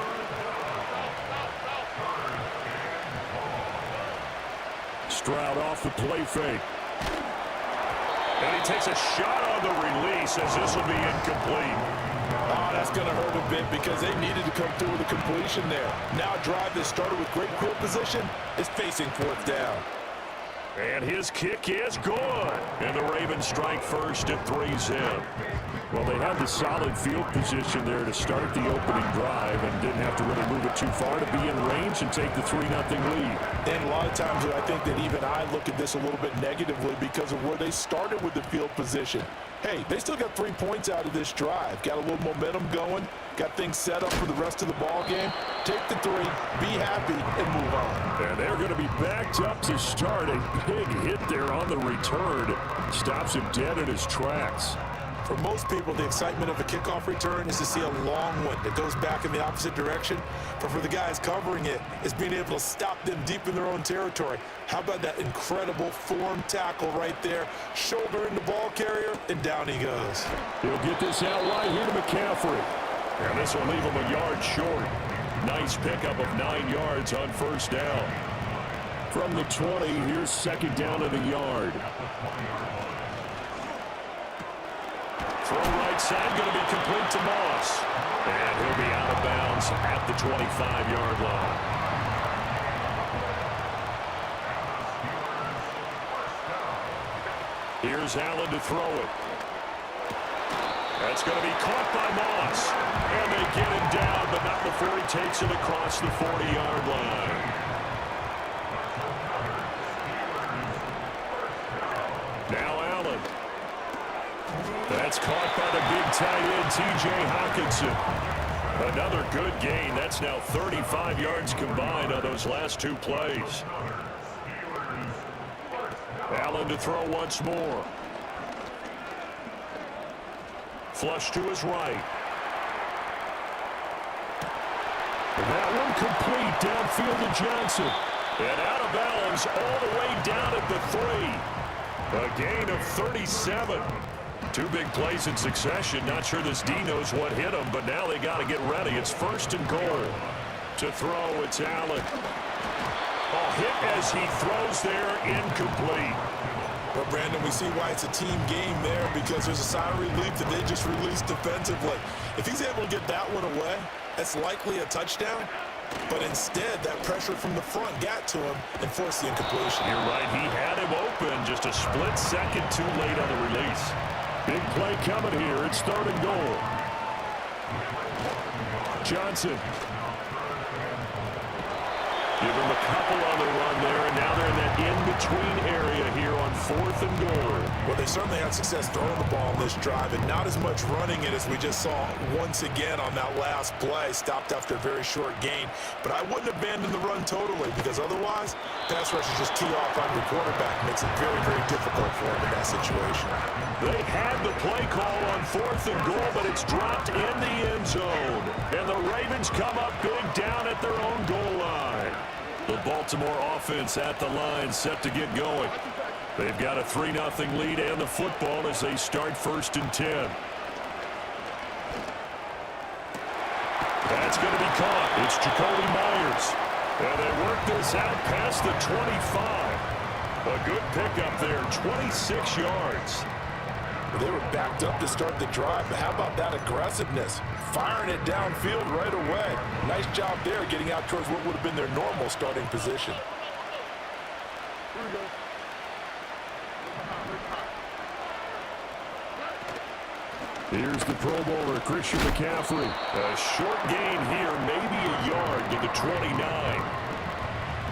Stroud off the play fake. And he takes a shot on the release as this will be incomplete. Oh, that's going to hurt a bit because they needed to come through with a completion there. Now a drive that started with great field position is facing fourth down. And his kick is good. And the Ravens strike first at 3-zip. Well, they had the solid field position there to start the opening drive and didn't have to really move it too far to be in range and take the 3-0 lead. And a lot of times I think that even I look at this a little bit negatively because of where they started with the field position. Hey, they still got 3 points out of this drive. Got a little momentum going. Got things set up for the rest of the ball game. Take the 3, be happy, and move on. And they're going to be backed up to start. A big hit there on the return. Stops him dead in his tracks. For most people, the excitement of a kickoff return is to see a long one that goes back in the opposite direction. But for the guys covering it, it's being able to stop them deep in their own territory. How about that incredible form tackle right there? Shoulder in the ball carrier, and down he goes. He'll get this out right here to McCaffrey. And this will leave him a yard short. Nice pickup of 9 yards on first down. From the 20, here's second down at a yard. Throw right side, going to be complete to Moss. And he'll be out of bounds at the 25-yard line. Here's Allen to throw it. That's going to be caught by Moss. And they get him down, but not before he takes it across the 40-yard line. Now Allen. That's caught by the big tight end, T.J. Hawkinson. Another good gain. That's now 35 yards combined on those last 2 plays. Allen to throw once more. Flush to his right. And that one complete downfield to Johnson. And out of bounds all the way down at the 3. A gain of 37. 2 big plays in succession. Not sure this D knows what hit him, but now they got to get ready. It's first and goal. To throw, it's Allen. A hit as he throws there, incomplete. Well, Brandon, we see why it's a team game there because there's a sigh of relief that they just released defensively. If he's able to get that one away, that's likely a touchdown. But instead, that pressure from the front got to him and forced the incompletion. You're right. He had him open just a split second too late on the release. Big play coming here. It's third and goal. Johnson. Give him a couple on the run there, and now they're in that in-between area here on fourth and goal. Well, they certainly had success throwing the ball in this drive, and not as much running it as we just saw once again on that last play. Stopped after a very short gain. But I wouldn't abandon the run totally, because otherwise, pass rushers just tee off on your quarterback. Makes it very, very difficult for him in that situation. They had the play call on fourth and goal, but it's dropped in the end zone. And the Ravens come up big down at their own goal line. The Baltimore offense at the line, set to get going. They've got a 3-0 lead and the football as they start first and 10. That's going to be caught. It's Jacoby Myers. And they work this out past the 25. A good pickup there, 26 yards. They were backed up to start the drive, but how about that aggressiveness? Firing it downfield right away. Nice job there getting out towards what would have been their normal starting position. Here's the Pro Bowler, Christian McCaffrey. A short gain here, maybe a yard to the 29.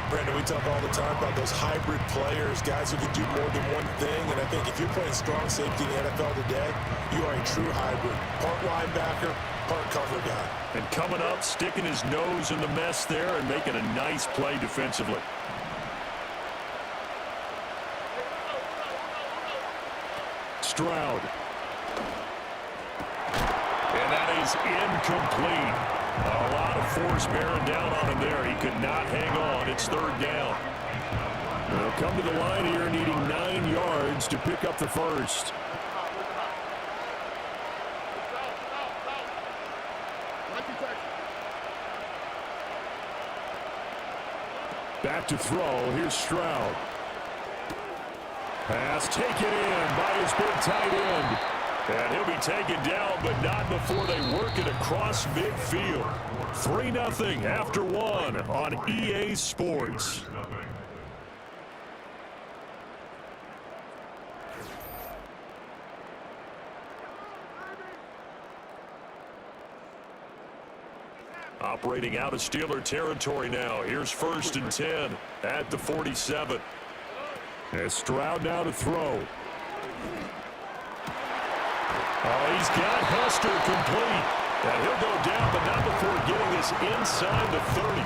Brandon, we talk all the time about those hybrid players, guys who can do more than one thing, and I think if you're playing strong safety in the NFL today, you are a true hybrid. Part linebacker, part cover guy. And coming up, sticking his nose in the mess there and making a nice play defensively. Stroud. And that is incomplete. A lot of force bearing down on him there. He could not hang on. It's third down. They'll come to the line here needing 9 yards to pick up the first. Back to throw. Here's Stroud. Pass taken in by his big tight end. And he'll be taken down, but not before they work it across midfield. 3-0 after 1 on EA Sports. Operating out of Steeler territory now. Here's 1st and 10 at the 47. As Stroud now to throw. Oh, he's got Hester complete. And he'll go down, but not before getting this inside the 30.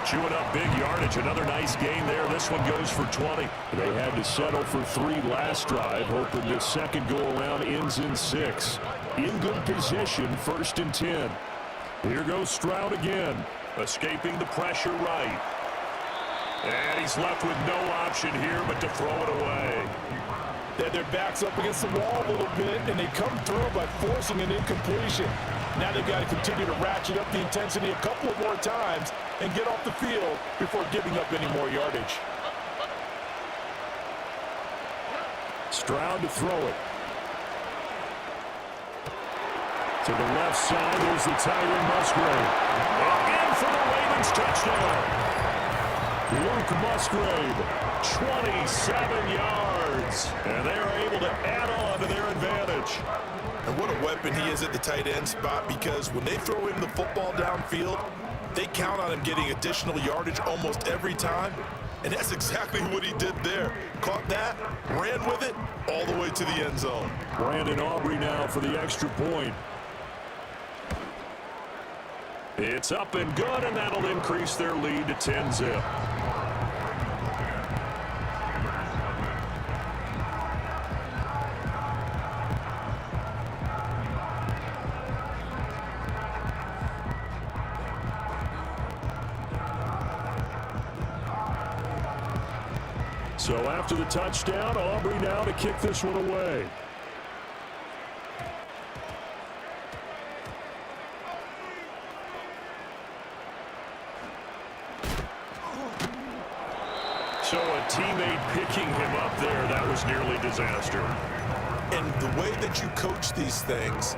Chewing up big yardage. Another nice gain there. This one goes for 20. They had to settle for 3 last drive, hoping this second go-around ends in 6. In good position, 1st and 10. Here goes Stroud again, escaping the pressure right. And he's left with no option here but to throw it away. They had their backs up against the wall a little bit, and they come through by forcing an incompletion. Now they've got to continue to ratchet up the intensity a couple of more times and get off the field before giving up any more yardage. Stroud to throw it. To the left side, there's the tight end Musgrave. And in for the Ravens touchdown. Luke Musgrave, 27 yards. And they are able to add on to their advantage. And what a weapon he is at the tight end spot, because when they throw him the football downfield, they count on him getting additional yardage almost every time. And that's exactly what he did there. Caught that, ran with it, all the way to the end zone. Brandon Aubrey now for the extra point. It's up and good, and that'll increase their lead to 10-zip. So after the touchdown, Aubrey now to kick this one away. So a teammate picking him up there, that was nearly disaster. And the way that you coach these things,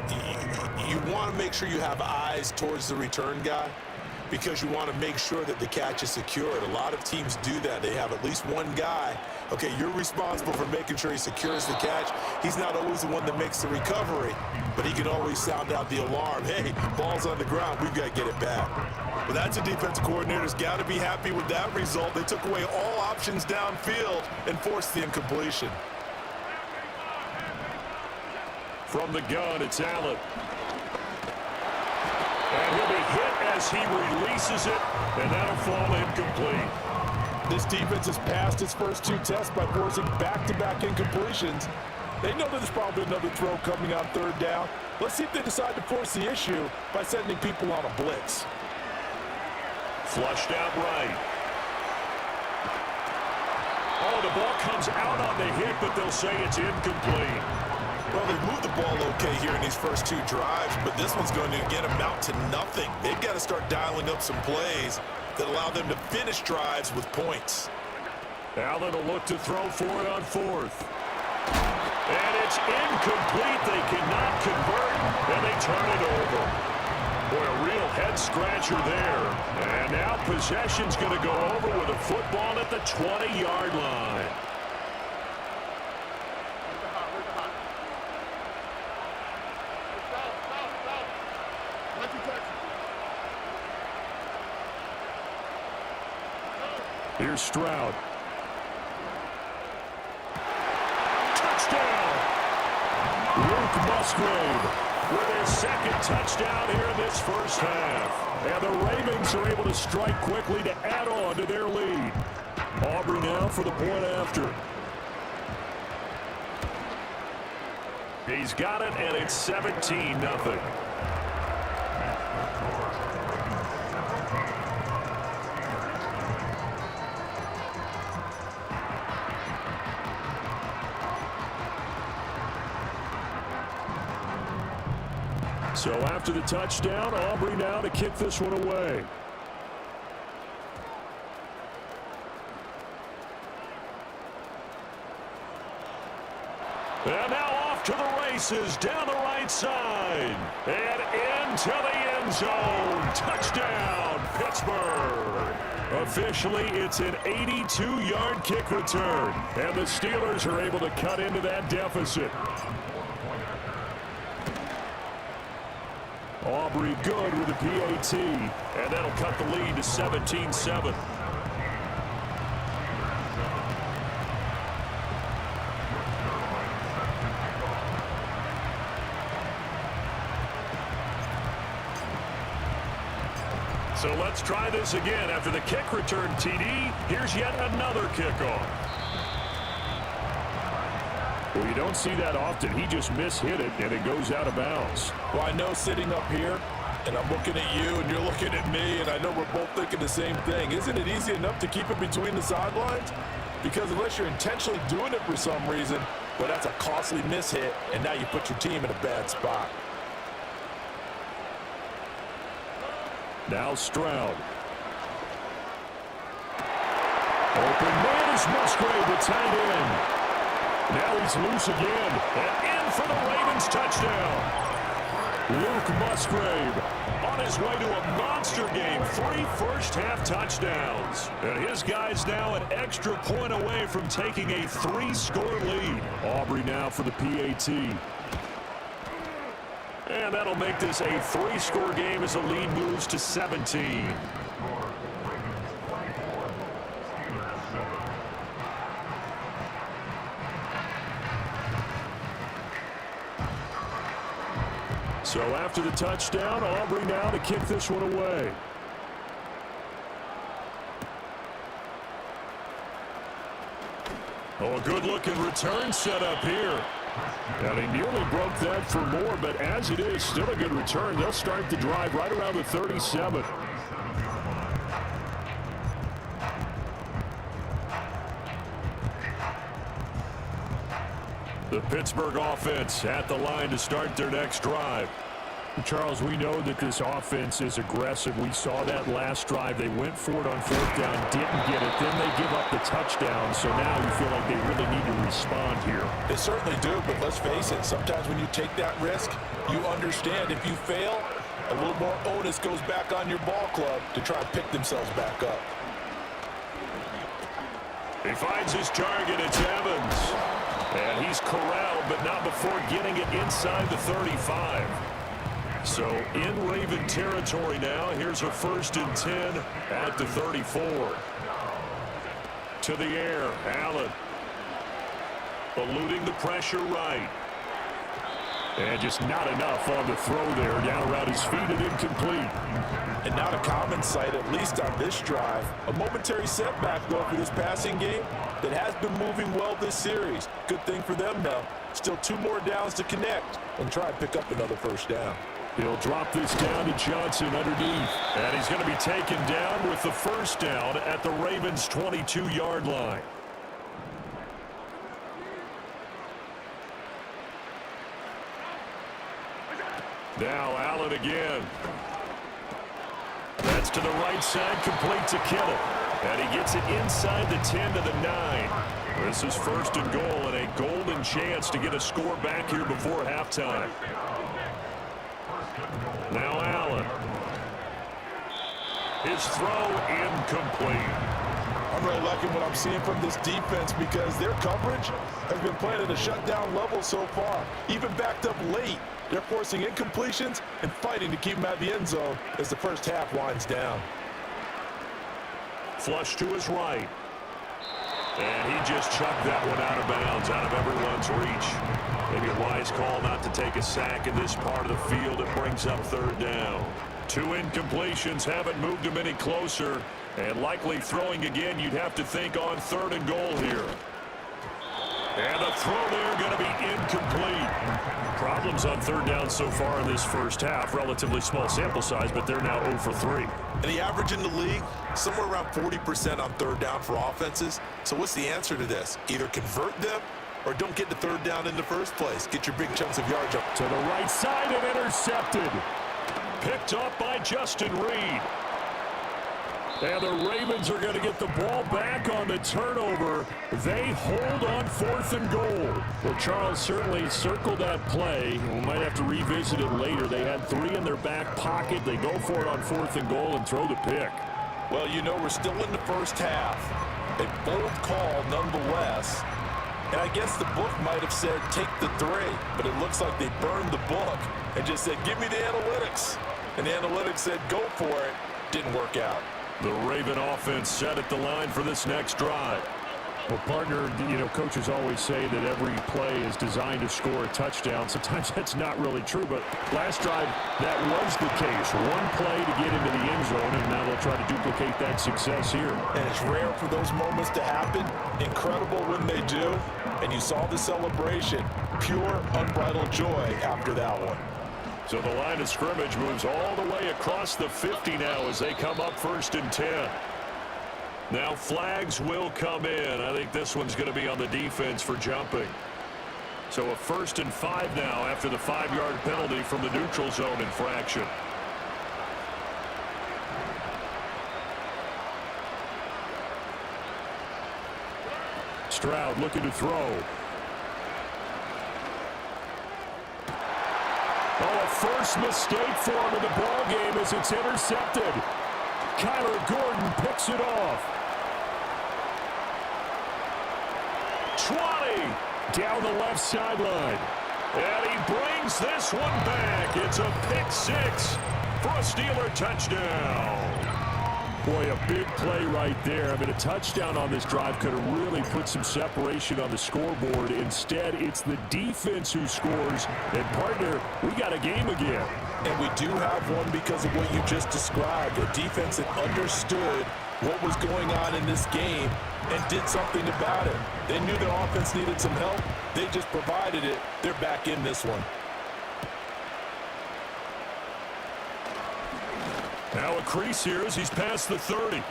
you want to make sure you have eyes towards the return guy, because you want to make sure that the catch is secured. A lot of teams do that. They have at least one guy. Okay, you're responsible for making sure he secures the catch. He's not always the one that makes the recovery, but he can always sound out the alarm. Hey, ball's on the ground. We've got to get it back. But that's a defensive coordinator's got to be happy with that result. They took away all options downfield and forced the incompletion. From the gun, it's Allen. And he'll be hit as he releases it, and that'll fall incomplete. This defense has passed its first 2 tests by forcing back-to-back incompletions. They know that there's probably another throw coming on 3rd down. Let's see if they decide to force the issue by sending people on a blitz. Flushed out right. Oh, the ball comes out on the hit, but they'll say it's incomplete. Well, they've moved the ball okay here in these first 2 drives, but this one's going to get them out to nothing. They've got to start dialing up some plays that allow them to finish drives with points. Allen will look to throw for it on 4th. And it's incomplete. They cannot convert, and they turn it over. Boy, a real head-scratcher there. And now possession's going to go over with a football at the 20-yard line. Here's Stroud. Touchdown! Luke Musgrave. with his second touchdown here in this first half. And the Ravens are able to strike quickly to add on to their lead. Aubrey now for the point after. He's got it, and it's 17-0. So after the touchdown, Aubrey now to kick this one away. And now off to the races down the right side. And into the end zone. Touchdown, Pittsburgh. Officially, it's an 82-yard kick return. And the Steelers are able to cut into that deficit. Aubrey good with the PAT, and that'll cut the lead to 17-7. So let's try this again. After the kick return, TD, here's yet another kickoff. Well, you don't see that often. He just mishit it, and it goes out of bounds. Well, I know sitting up here, and I'm looking at you, and you're looking at me, and I know we're both thinking the same thing. Isn't it easy enough to keep it between the sidelines? Because unless you're intentionally doing it for some reason, well, that's a costly mishit, and now you put your team in a bad spot. Now Stroud. Open man is Musgrave, the tight end. Now he's loose again, and in for the Ravens touchdown. Luke Musgrave on his way to a monster game, 3 first-half touchdowns. And his guy's now an extra point away from taking a 3-score lead. Aubrey now for the PAT. And that'll make this a 3-score game as the lead moves to 17. So after the touchdown, Aubrey now to kick this one away. Oh, a good-looking return set up here. And he nearly broke that for more, but as it is, still a good return. They'll start the drive right around the 37. The Pittsburgh offense at the line to start their next drive. Charles, we know that this offense is aggressive. We saw that last drive. They went for it on 4th down, didn't get it. Then they give up the touchdown. So now you feel like they really need to respond here. They certainly do, but let's face it. Sometimes when you take that risk, you understand if you fail, a little more onus goes back on your ball club to try and pick themselves back up. He finds his target. It's Evans. And he's corralled, but not before getting it inside the 35. So in Raven territory now. Here's a 1st and 10 at the 34. To the air, Allen. Eluding the pressure right. And just not enough on the throw there. Down around his feet and incomplete. And not a common sight, at least on this drive. A momentary setback, though, for this passing game that has been moving well this series. Good thing for them, though. Still 2 more downs to connect and try and pick up another 1st down. He'll drop this down to Johnson underneath. And he's going to be taken down with the 1st down at the Ravens' 22-yard line. Now Allen again. That's to the right side, complete to Kittle. And he gets it inside the 10 to the 9. This is 1st and goal and a golden chance to get a score back here before halftime. Now Allen. His throw incomplete. I'm really liking what I'm seeing from this defense because their coverage has been playing at a shutdown level so far. Even backed up late, they're forcing incompletions and fighting to keep them out of the end zone as the first half winds down. Flush to his right. And he just chucked that one out of bounds, out of everyone's reach. Maybe a wise call not to take a sack in this part of the field. It brings up third down. 2 incompletions haven't moved him any closer. And likely throwing again, you'd have to think on 3rd and goal here. And the throw there going to be incomplete. Problems on 3rd down so far in this first half. Relatively small sample size, but they're now 0 for 3. And the average in the league, somewhere around 40% on 3rd down for offenses. So what's the answer to this? Either convert them or don't get the 3rd down in the first place. Get your big chunks of yards up. To the right side and intercepted. Picked up by Justin Reed. And the Ravens are going to get the ball back on the turnover. They hold on 4th and goal. Well, Charles certainly circled that play. We might have to revisit it later. They had 3 in their back pocket. They go for it on 4th and goal and throw the pick. Well, you know, we're still in the first half. A bold call nonetheless. And I guess the book might have said take the 3, but it looks like they burned the book and just said give me the analytics. And the analytics said go for it. Didn't work out. The Raven offense set at the line for this next drive. Well, partner, you know, coaches always say that every play is designed to score a touchdown. Sometimes that's not really true, but last drive, that was the case. 1 play to get into the end zone, and now they'll try to duplicate that success here. And it's rare for those moments to happen. Incredible when they do. And you saw the celebration. Pure, unbridled joy after that one. So the line of scrimmage moves all the way across the 50 now as they come up 1st and 10. Now flags will come in. I think this one's going to be on the defense for jumping. So a 1st and 5 now after the 5-yard penalty from the neutral zone infraction. Stroud looking to throw. Oh, a first mistake for him in the ball game as it's intercepted. Kyler Gordon picks it off. 20 down the left sideline. And he brings this one back. It's a pick 6 for a Steeler touchdown. Boy, a big play right there. I mean, a touchdown on this drive could have really put some separation on the scoreboard. Instead, it's the defense who scores. And, partner, we got a game again. And we do have one because of what you just described. A defense that understood what was going on in this game and did something about it. They knew their offense needed some help. They just provided it. They're back in this one. Now a crease here as he's past the 30.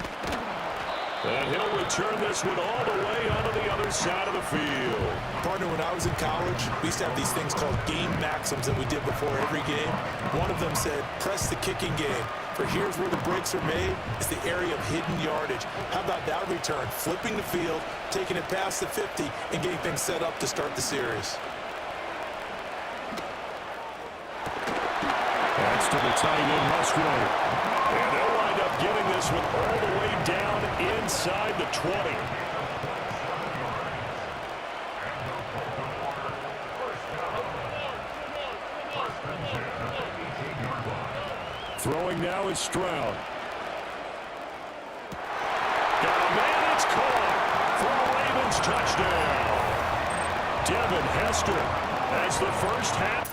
And he'll return this one all the way onto the other side of the field. Partner, when I was in college, we used to have these things called game maxims that we did before every game. One of them said, press the kicking game. For here's where the breaks are made. It's the area of hidden yardage. How about that return? Flipping the field, taking it past the 50, and getting things set up to start the series. That's to the tight end, Musgrave. And they'll wind up getting this one all the way down inside the 20. Throwing now is Stroud. Got a man, it's caught for a Ravens touchdown. Devin Hester as the first half.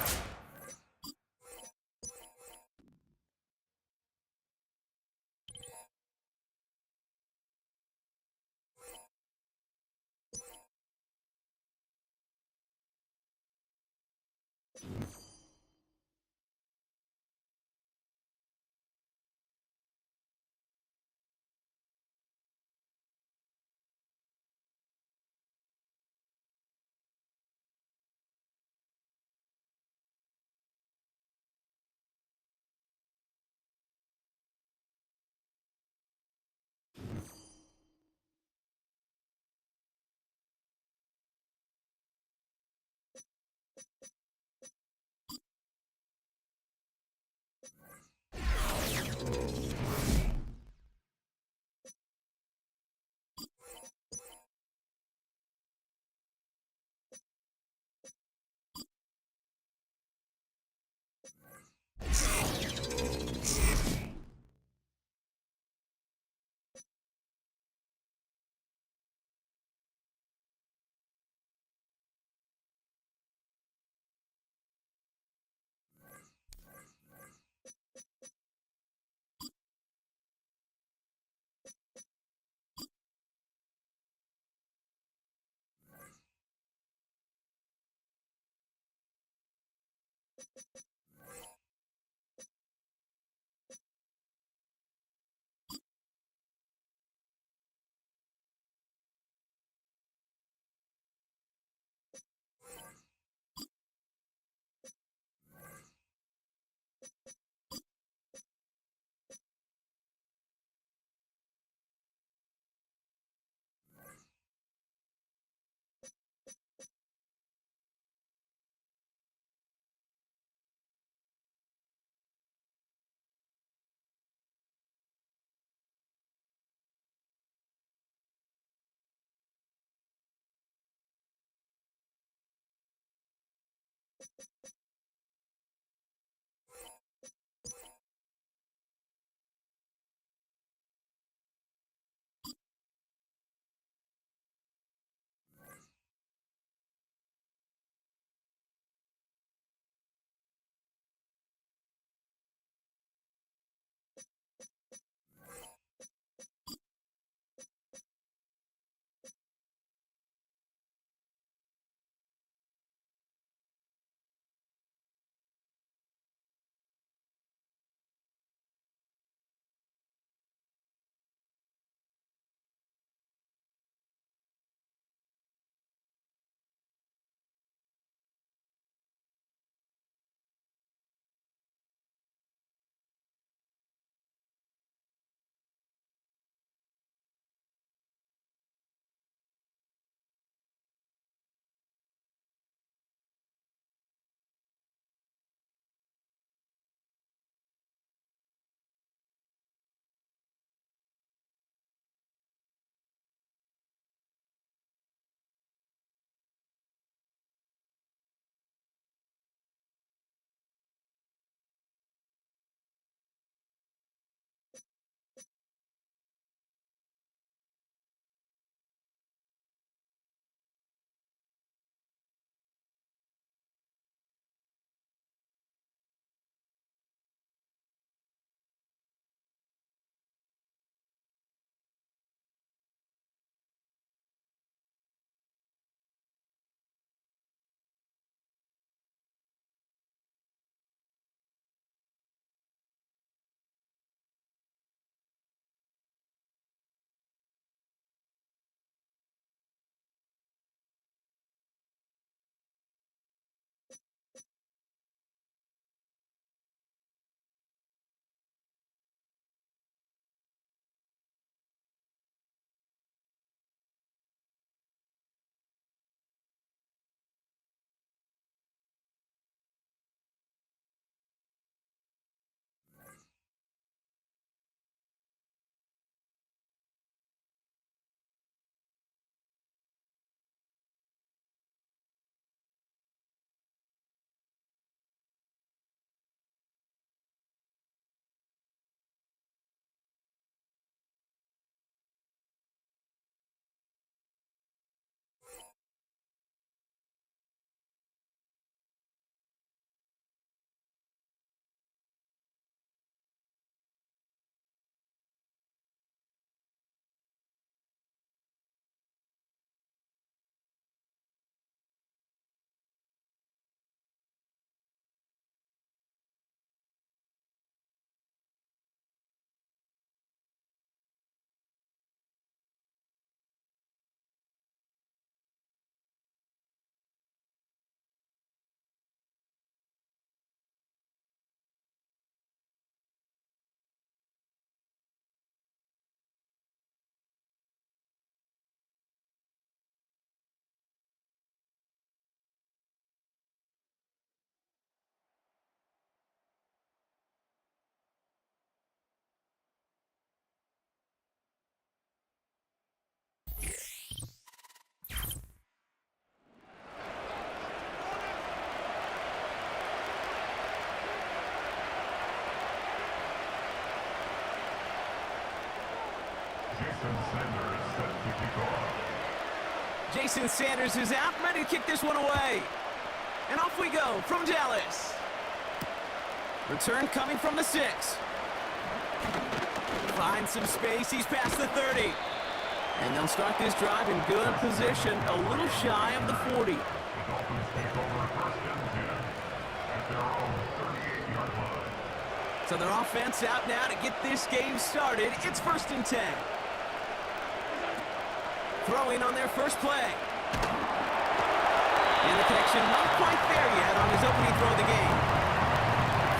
Jason Sanders is out, ready to kick this one away. And off we go from Dallas. Return coming from the 6. Finds some space, he's past the 30. And they'll start this drive in good position, a little shy of the 40. The Dolphins take over first and 10 at So their offense out now to get this game started. It's 1st and 10. Throwing on their first play. And the connection not quite there yet on his opening throw of the game.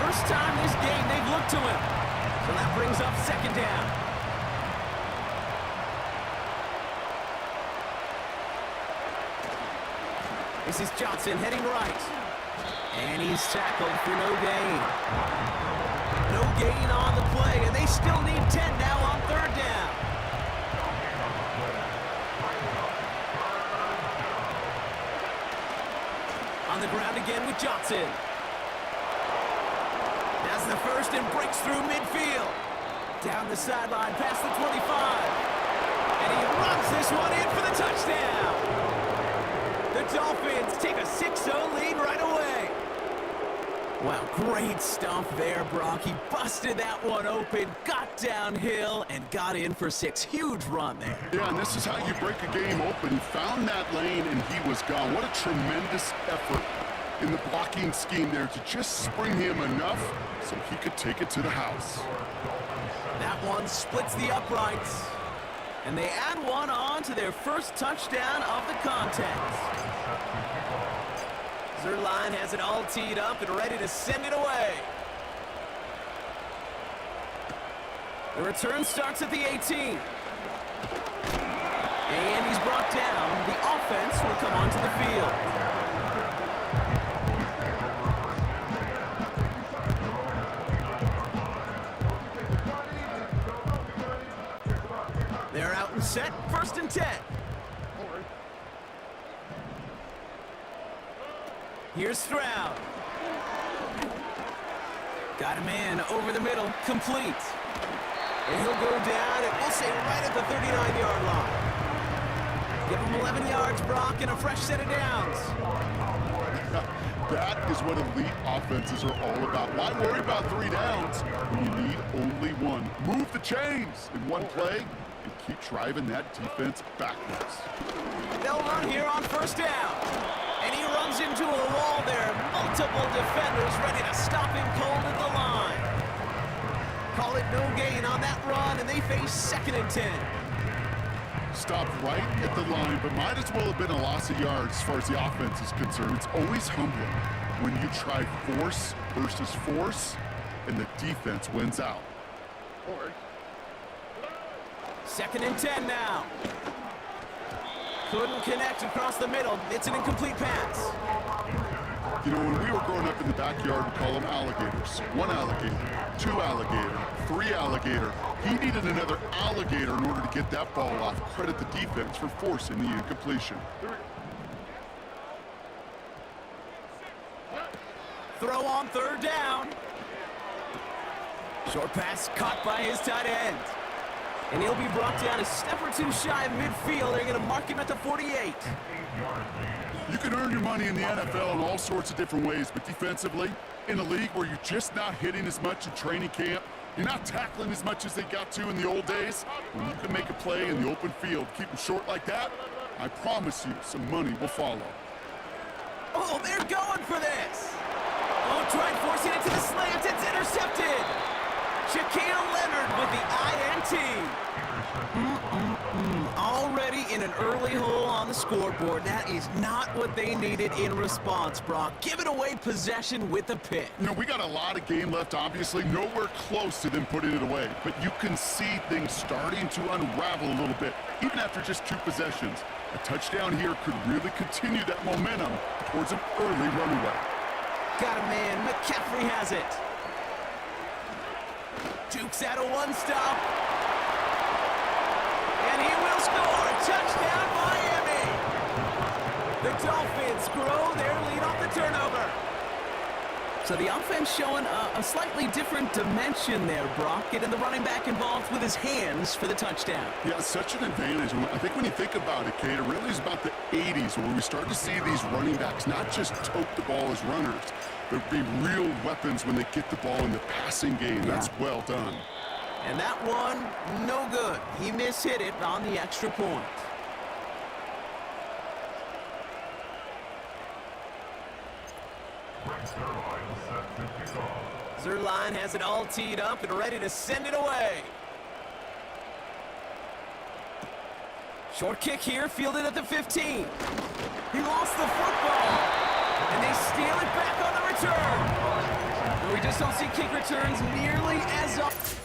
First time this game they've looked to him. So that brings up 2nd down. This is Johnson heading right. And he's tackled for no gain. No gain on the play, and they still need 10 now on 3rd down. On the ground again with Johnson. That's the first and breaks through midfield. Down the sideline past the 25. And he runs this one in for the touchdown. The Dolphins take a 6-0 lead right away. Wow, great stuff there, Brock. He busted that one open, got downhill, and got in for 6. Huge run there. Yeah, and this is how you break a game open. Found that lane, and he was gone. What a tremendous effort in the blocking scheme there to just spring him enough so he could take it to the house. That one splits the uprights. And they add one on to their first touchdown of the contest. Zerline has it all teed up and ready to send it away. The return starts at the 18. And he's brought down. The offense will come onto the field. They're out and set. 1st and 10. Here's Stroud. Got a man over the middle, complete. And he'll go down, and we'll say right at the 39-yard line. Give him 11 yards, Brock, and a fresh set of downs. That is what elite offenses are all about. Why worry about 3 downs when you need only 1? Move the chains in one play and keep driving that defense backwards. They'll run here on 1st down. And he runs into a wall there. Multiple defenders ready to stop him cold at the line. Call it no gain on that run, and they face 2nd and 10. Stopped right at the line, but might as well have been a loss of yards as far as the offense is concerned. It's always humbling when you try force versus force, and the defense wins out. 2nd and 10 now. Couldn't connect across the middle. It's an incomplete pass. You know, when we were growing up in the backyard, we call them alligators. 1 alligator, 2 alligator, 3 alligator. He needed another alligator in order to get that ball off. Credit the defense for forcing the incompletion. Throw on 3rd down. Short pass caught by his tight end. And he'll be brought down a step or 2 shy of midfield. They're going to mark him at the 48. You can earn your money in the NFL in all sorts of different ways, but defensively, in a league where you're just not hitting as much in training camp, you're not tackling as much as they got to in the old days, when you can make a play in the open field, keep them short like that, I promise you some money will follow. Oh, they're going for this. Oh, tried forcing it to the slant. It's intercepted. Shaquille Leonard with the INT. Already in an early hole on the scoreboard. That is not what they needed in response, Brock. Giving away possession with a pick. You know, we got a lot of game left, obviously. Nowhere close to them putting it away. But you can see things starting to unravel a little bit, even after just 2 possessions. A touchdown here could really continue that momentum towards an early runaway. Got a man. McCaffrey has it. Jukes out a 1-stop. And he will score. Touchdown, Miami. The Dolphins grow their lead off the turnover. So the offense showing a slightly different dimension there, Brock. Getting the running back involved with his hands for the touchdown. Yeah, such an advantage. I think when you think about it, Kate, it really is about the 80s where we start to see these running backs not just tote the ball as runners, but be real weapons when they get the ball in the passing game. Yeah. That's well done. And that one, no good. He mishit it on the extra point. Zerline has it all teed up and ready to send it away. Short kick here, fielded at the 15. He lost the football, and they steal it back on the return. We just don't see kick returns nearly as often.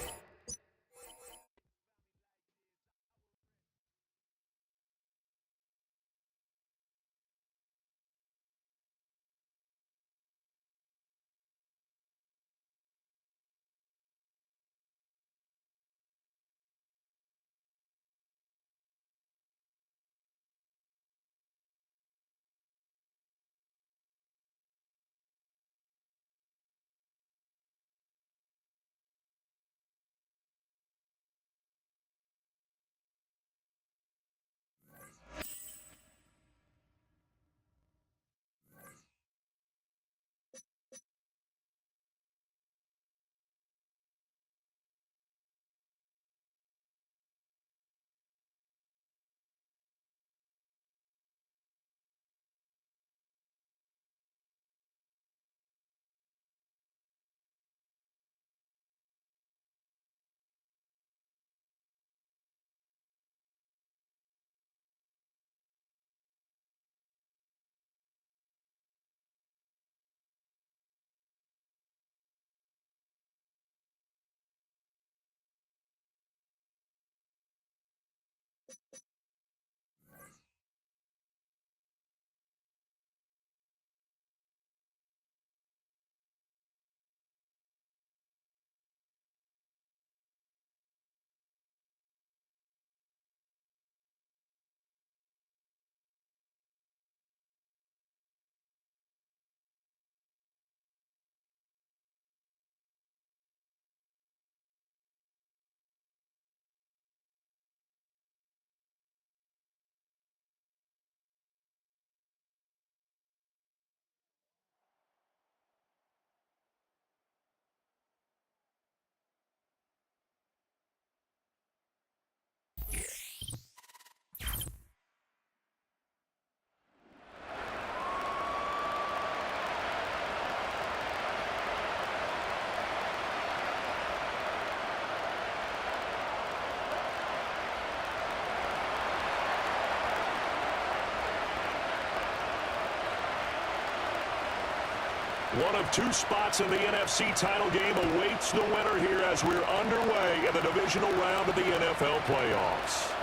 One of two spots in the NFC title game awaits the winner here as we're underway in the divisional round of the NFL playoffs.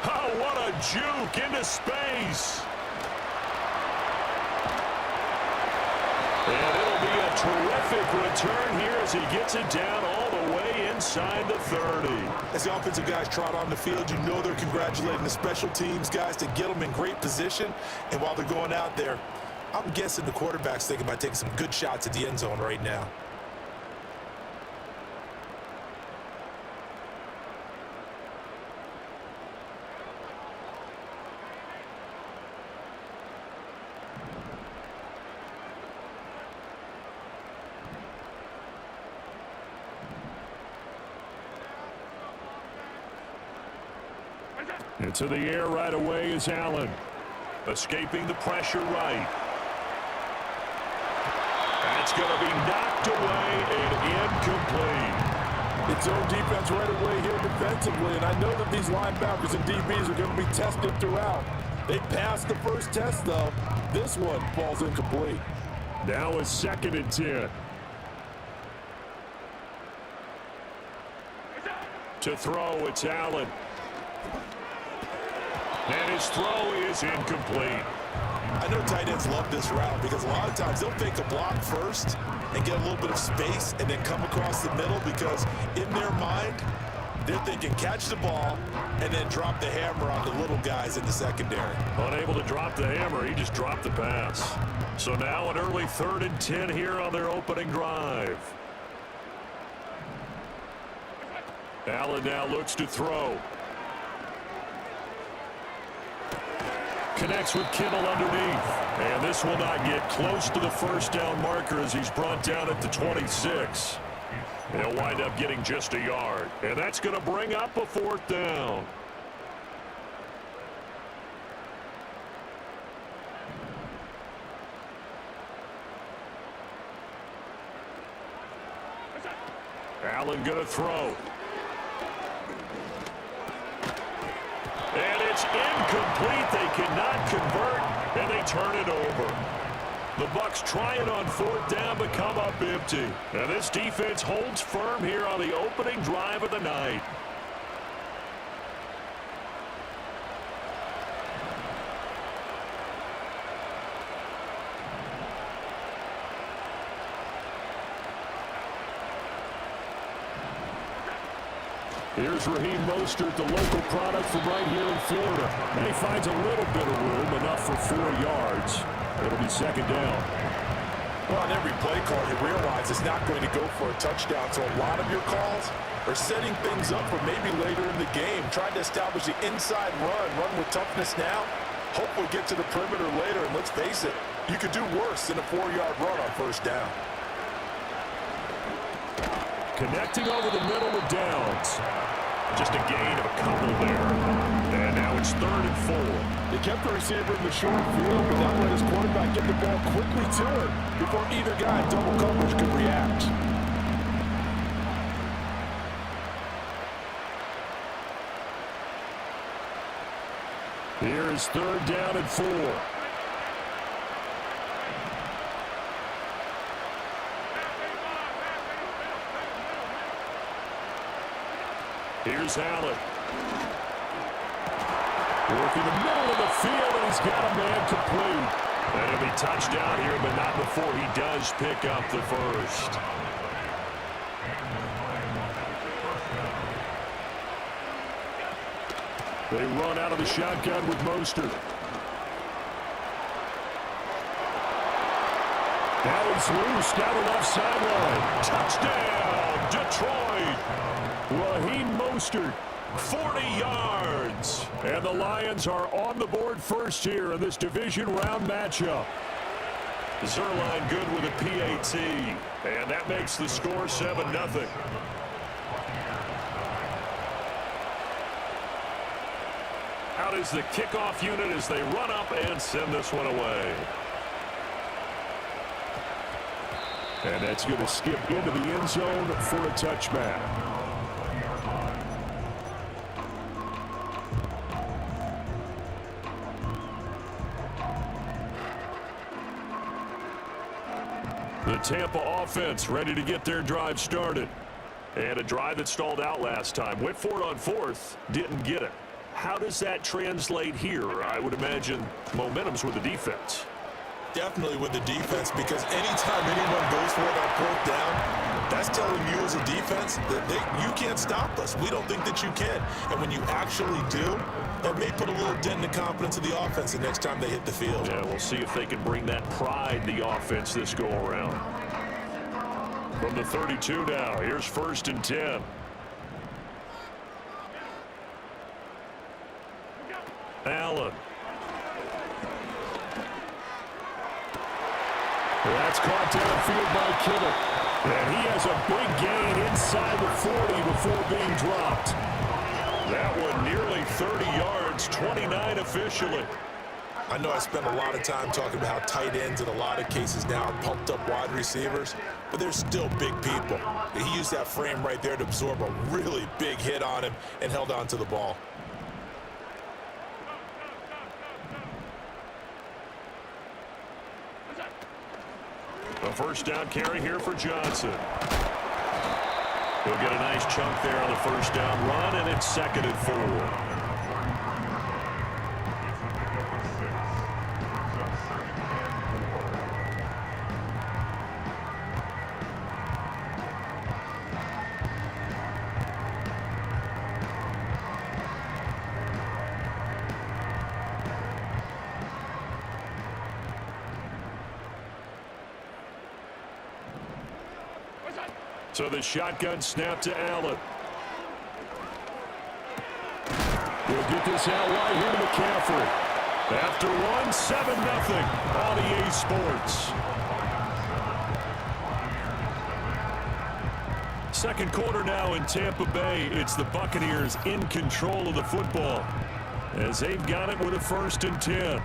Oh, what a juke into space. And it'll be a terrific return here as he gets it down all the way inside the 30. As the offensive guys trot on the field, you know they're congratulating the special teams guys to get them in great position. And while they're going out there, I'm guessing the quarterback's thinking about taking some good shots at the end zone right now. Into the air right away is Allen. Escaping the pressure right. That's going to be knocked away and incomplete. It's own defense right away here defensively, and I know that these linebackers and DBs are going to be tested throughout. They passed the first test, though. This one falls incomplete. Now it's 2nd and 10. To throw, it's Allen. And his throw is incomplete. I know tight ends love this route because a lot of times they'll fake a block first and get a little bit of space and then come across the middle because in their mind, they're thinking catch the ball and then drop the hammer on the little guys in the secondary. Unable to drop the hammer, he just dropped the pass. So now an early 3rd and 10 here on their opening drive. Allen now looks to throw. Connects with Kittle underneath. And this will not get close to the first down marker as he's brought down at the 26. He'll wind up getting just a yard. And that's going to bring up a 4th down. Allen going to throw. And it's incomplete. They cannot convert, and they turn it over. The Bucs trying on fourth down but come up empty. And this defense holds firm here on the opening drive of the night. Here's Raheem Mostert, the local product from right here in Florida. And he finds a little bit of room, enough for 4 yards. It'll be second down. Well, on every play call, you realize it's not going to go for a touchdown. So a lot of your calls are setting things up for maybe later in the game, trying to establish the inside run with toughness now. Hope we'll get to the perimeter later, and let's face it, you could do worse than a 4-yard run on first down. Connecting over the middle with Downs. Just a gain of a couple there. And now it's 3rd and 4. They kept the receiver in the short field, but now let his quarterback get the ball quickly to him before either guy in double coverage could react. Here is 3rd down and 4. Here's Allen. Working the middle of the field, and he's got a man complete. And he'll be touchdown here, but not before he does pick up the first. They run out of the shotgun with Mostert. Allen's loose down the left sideline. Touchdown, Detroit. Raheem Mostert, 40 yards. And the Lions are on the board first here in this division round matchup. Zerline good with a PAT. And that makes the score 7-0. Out is the kickoff unit as they run up and send this one away. And that's going to skip into the end zone for a touchback. The Tampa offense ready to get their drive started. And a drive that stalled out last time. Went for it on 4th, didn't get it. How does that translate here? I would imagine momentum's with the defense. Definitely with the defense, because anytime anyone goes for it on 4th down, that's telling you as a defense that you can't stop us. We don't think that you can. And when you actually do, that may put a little dent in the confidence of the offense the next time they hit the field. Yeah, we'll see if they can bring that pride in the offense this go-around. From the 32 now, here's 1st and 10. Allen. That's caught downfield by Kittle. And he has a big gain inside the 40 before being dropped. That one nearly 30 yards, 29 officially. I know I spent a lot of time talking about how tight ends in a lot of cases now are pumped up wide receivers, but they're still big people. He used that frame right there to absorb a really big hit on him and held on to the ball. A first down carry here for Johnson. He'll get a nice chunk there on the first down run, and it's 2nd and 4. So the shotgun snap to Allen. We'll get this out right here to McCaffrey. After one, 7-0 on EA Sports. Second quarter now in Tampa Bay. It's the Buccaneers in control of the football as they've got it with a 1st and 10.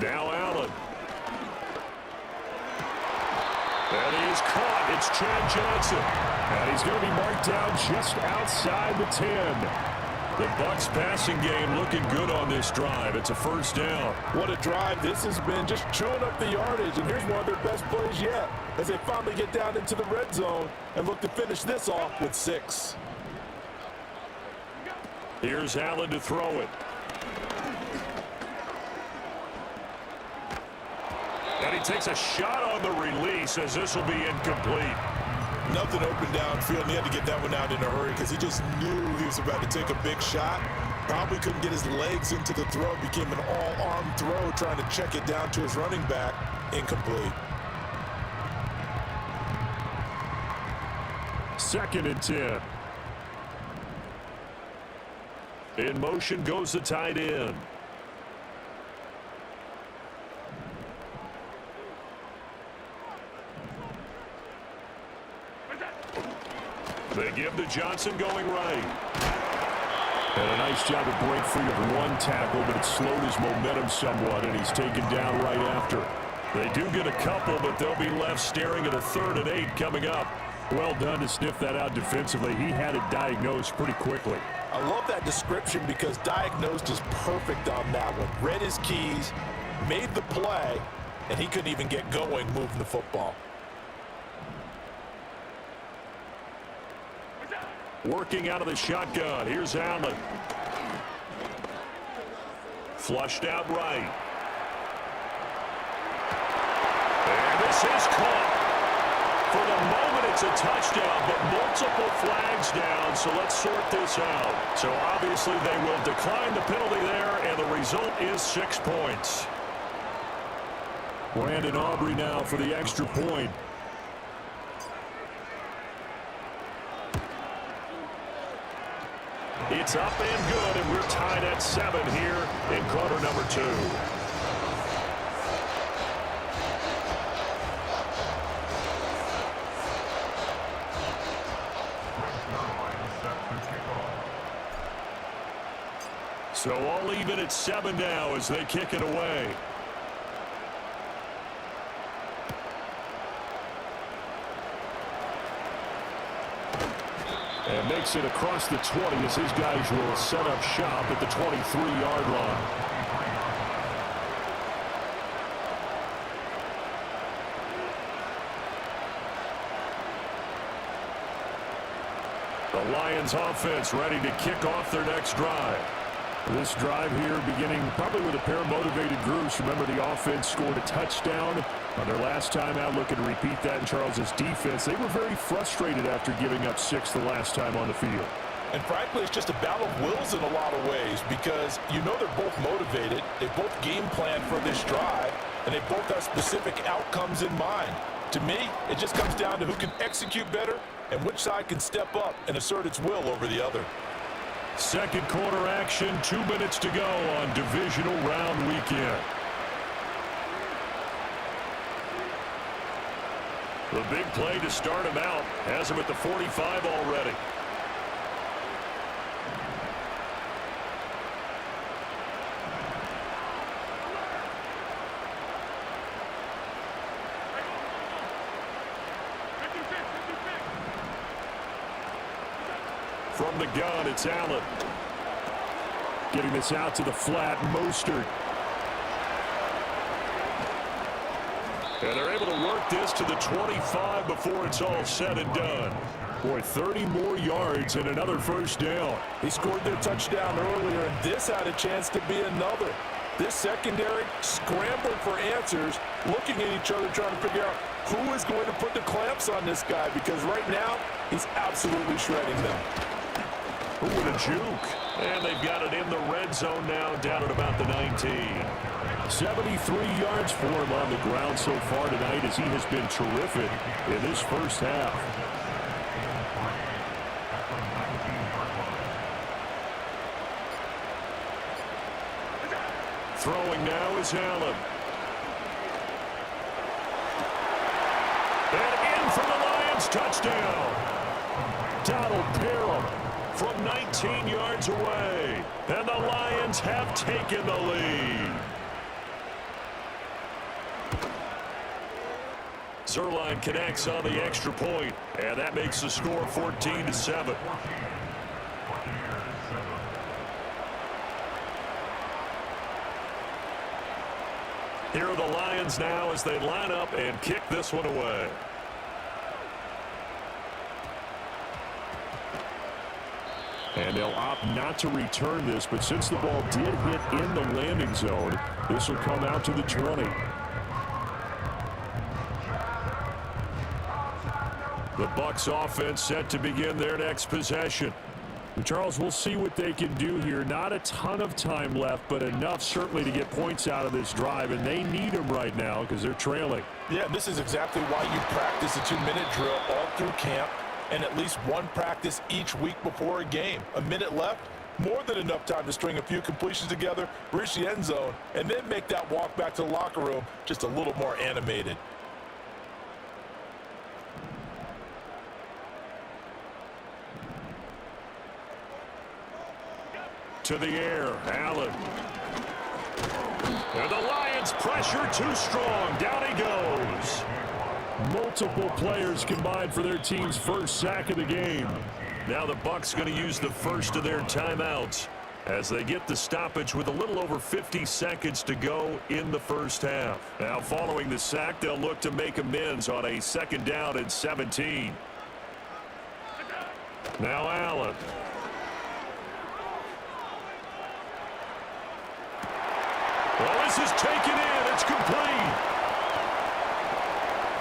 Now Allen. And he is caught. It's Chad Johnson. And he's going to be marked down just outside the 10. The Bucs passing game looking good on this drive. It's a first down. What a drive this has been, just chewing up the yardage. And here's one of their best plays yet as they finally get down into the red zone and look to finish this off with 6. Here's Allen to throw it. And he takes a shot on the release as this will be incomplete. Nothing open downfield, and he had to get that one out in a hurry because he just knew he was about to take a big shot. Probably couldn't get his legs into the throw. Became an all-arm throw, trying to check it down to his running back. Incomplete. 2nd and 10. In motion goes the tight end. They give to Johnson going right. And a nice job to break free of one tackle, but it slowed his momentum somewhat, and he's taken down right after. They do get a couple, but they'll be left staring at a 3rd and 8 coming up. Well done to sniff that out defensively. He had it diagnosed pretty quickly. I love that description because diagnosed is perfect on that one. Read his keys, made the play, and he couldn't even get going moving the football. Working out of the shotgun. Here's Allen. Flushed out right. And this is caught. For the moment, it's a touchdown, but multiple flags down, so let's sort this out. So obviously they will decline the penalty there, and the result is 6 points. Brandon Aubrey now for the extra point. It's up and good, and we're tied at 7 here in quarter number 2. So all even at 7 now as they kick it away. And makes it across the 20 as his guys will set up shop at the 23-yard line. The Lions offense ready to kick off their next drive. This drive here beginning probably with a pair of motivated groups. Remember, the offense scored a touchdown on their last time out. Looking to repeat that in Charles's defense. They were very frustrated after giving up 6 the last time on the field. And frankly, it's just a battle of wills in a lot of ways because you know they're both motivated. They both game plan for this drive, and they both have specific outcomes in mind. To me, it just comes down to who can execute better and which side can step up and assert its will over the other. Second quarter action, 2 minutes to go on divisional round weekend. The big play to start him out has him at the 45 already. From the gun, it's Allen. Getting this out to the flat, Mostert. And they're able to work this to the 25 before it's all said and done. Boy, 30 more yards and another first down. He scored their touchdown earlier, and this had a chance to be another. This secondary scrambling for answers, looking at each other, trying to figure out who is going to put the clamps on this guy, because right now, he's absolutely shredding them. Who would a juke? And they've got it in the red zone now, down at about the 19. 73 yards for him on the ground so far tonight, as he has been terrific in this first half. Throwing now is Allen. And in for the Lions, touchdown. Donald Parham from 19 yards away. And the Lions have taken the lead. Zerline connects on the extra point, and that makes the score 14-7. Here are the Lions now as they line up and kick this one away. And they'll opt not to return this, but since the ball did hit in the landing zone, this will come out to the 20. The Bucs offense set to begin their next possession. Charles, we'll see what they can do here. Not a ton of time left, but enough certainly to get points out of this drive, and they need them right now because they're trailing. Yeah, this is exactly why you practice a 2-minute drill all through camp and at least one practice each week before a game. A minute left, more than enough time to string a few completions together, reach the end zone, and then make that walk back to the locker room just a little more animated. To the air, Allen. And the Lions pressure too strong. Down he goes. Multiple players combined for their team's first sack of the game. Now the Bucs going to use the first of their timeouts as they get the stoppage with a little over 50 seconds to go in the first half. Now following the sack, they'll look to make amends on a 2nd down and 17. Now Allen. Well, this is taken in. It's complete.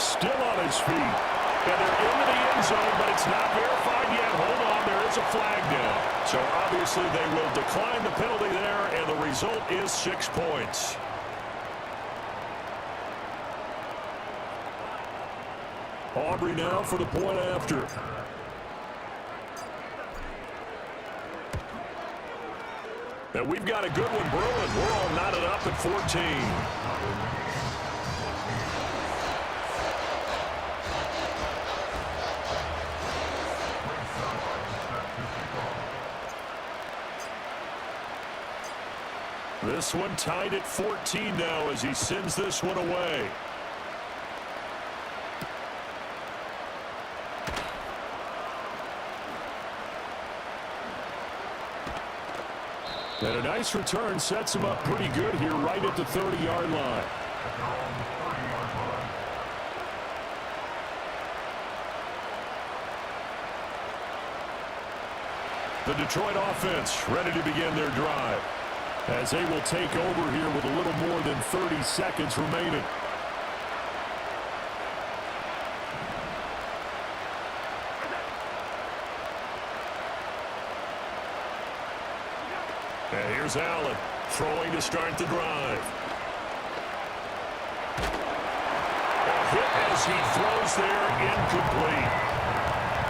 Still on his feet. And they're into the end zone, but it's not verified yet. Hold on, there is a flag now. So obviously they will decline the penalty there, and the result is 6 points. Aubrey now for the point after. And we've got a good one brewing. We're all knotted up at 14. This one tied at 14 now as he sends this one away. And a nice return sets him up pretty good here right at the 30-yard line. The Detroit offense ready to begin their drive as they will take over here with a little more than 30 seconds remaining. And here's Allen throwing to start the drive. A hit as he throws there, incomplete.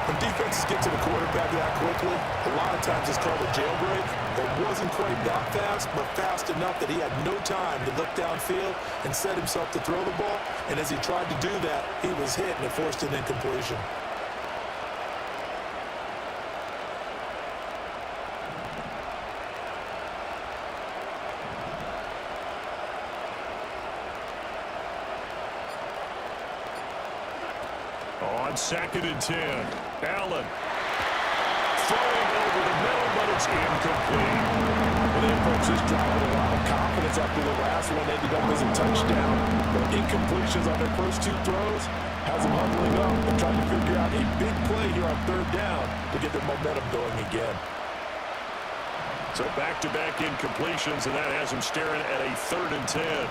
When defenses get to the quarterback that quickly, a lot of times it's called a jailbreak. It wasn't quite that fast, but fast enough that he had no time to look downfield and set himself to throw the ball. And as he tried to do that, he was hit and it forced an incompletion. On 2nd and 10, Allen throwing over the middle, but it's incomplete. Well, they approached this drive with a lot of confidence after the last one ended up as a touchdown. But incompletions on their first 2 throws has them huddling up and trying to figure out a big play here on 3rd down to get their momentum going again. So back-to-back incompletions, and that has them staring at a 3rd and 10.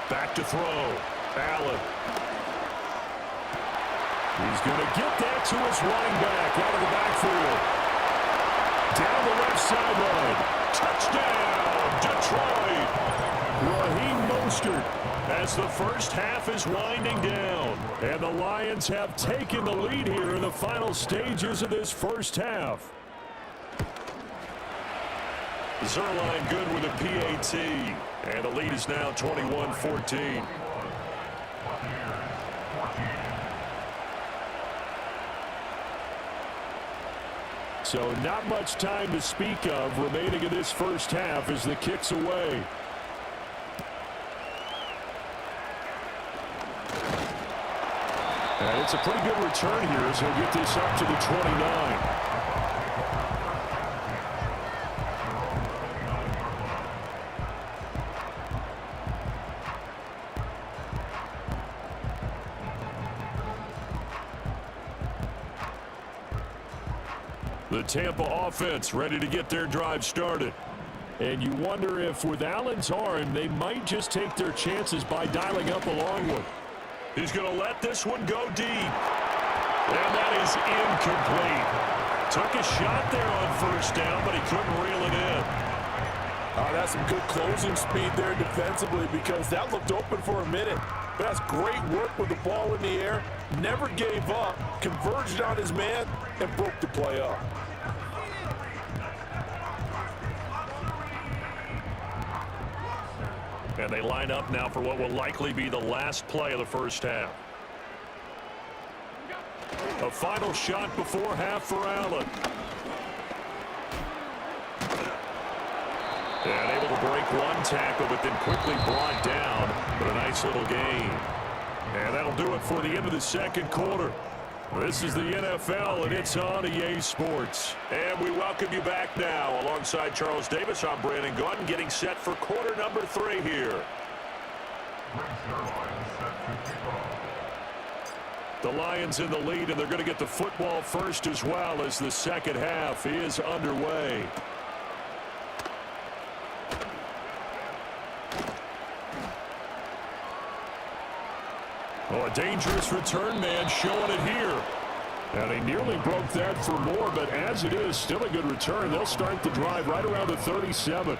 Back to throw. Allen. He's going to get that to his running back out of the backfield. Down the left sideline. Touchdown, Detroit. Raheem Mostert as the first half is winding down. And the Lions have taken the lead here in the final stages of this first half. Zerline good with a PAT, and the lead is now 21-14. So not much time to speak of remaining in this first half as the kick's away. And it's a pretty good return here as he'll get this up to the 29. The Tampa offense ready to get their drive started. And you wonder if with Allen's arm, they might just take their chances by dialing up a long one. He's going to let this one go deep. And that is incomplete. Took a shot there on first down, but he couldn't reel it in. Oh, that's some good closing speed there defensively because that looked open for a minute. But that's great work with the ball in the air. Never gave up, converged on his man, and broke the play up. And they line up now for what will likely be the last play of the first half. A final shot before half for Allen. And able to break one tackle, but then quickly brought down. But a nice little gain. And that'll do it for the end of the second quarter. This is the NFL, and it's on EA Sports. And we welcome you back now. Alongside Charles Davis, I'm Brandon Gaudin, getting set for quarter number 3 here. The Lions in the lead, and they're going to get the football first as well as the second half is underway. Oh, a dangerous return man showing it here. And he nearly broke that for more, but as it is, still a good return. They'll start the drive right around the 37.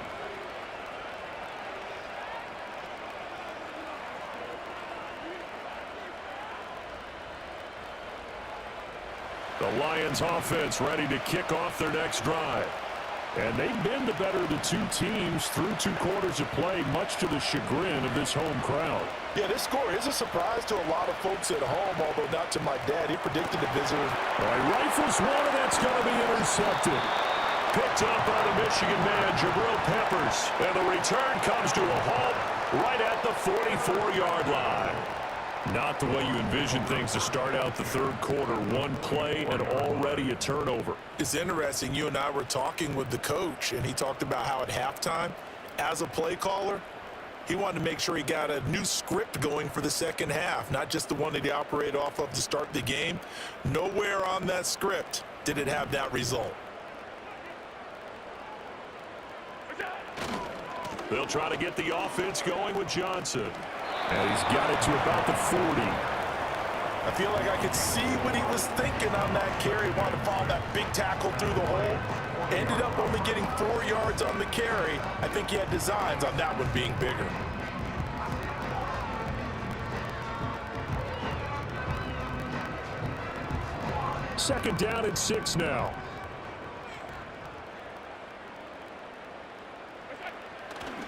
The Lions offense ready to kick off their next drive. And they've been the better of the two teams through 2 quarters of play, much to the chagrin of this home crowd. Yeah, this score is a surprise to a lot of folks at home, although not to my dad. He predicted the visitors. All right, rifles one, and that's going to be intercepted. Picked up by the Michigan man, Jabril Peppers. And the return comes to a halt right at the 44-yard line. Not the way you envision things to start out the third quarter. One play and already a turnover. It's interesting. You and I were talking with the coach, and he talked about how at halftime, as a play caller, he wanted to make sure he got a new script going for the second half, not just the one that he operated off of to start the game. Nowhere on that script did it have that result. They'll try to get the offense going with Johnson. And he's got it to about the 40. I feel like I could see what he was thinking on that carry. Wanted to follow that big tackle through the hole. Ended up only getting 4 yards on the carry. I think he had designs on that one being bigger. Second down and 6 now.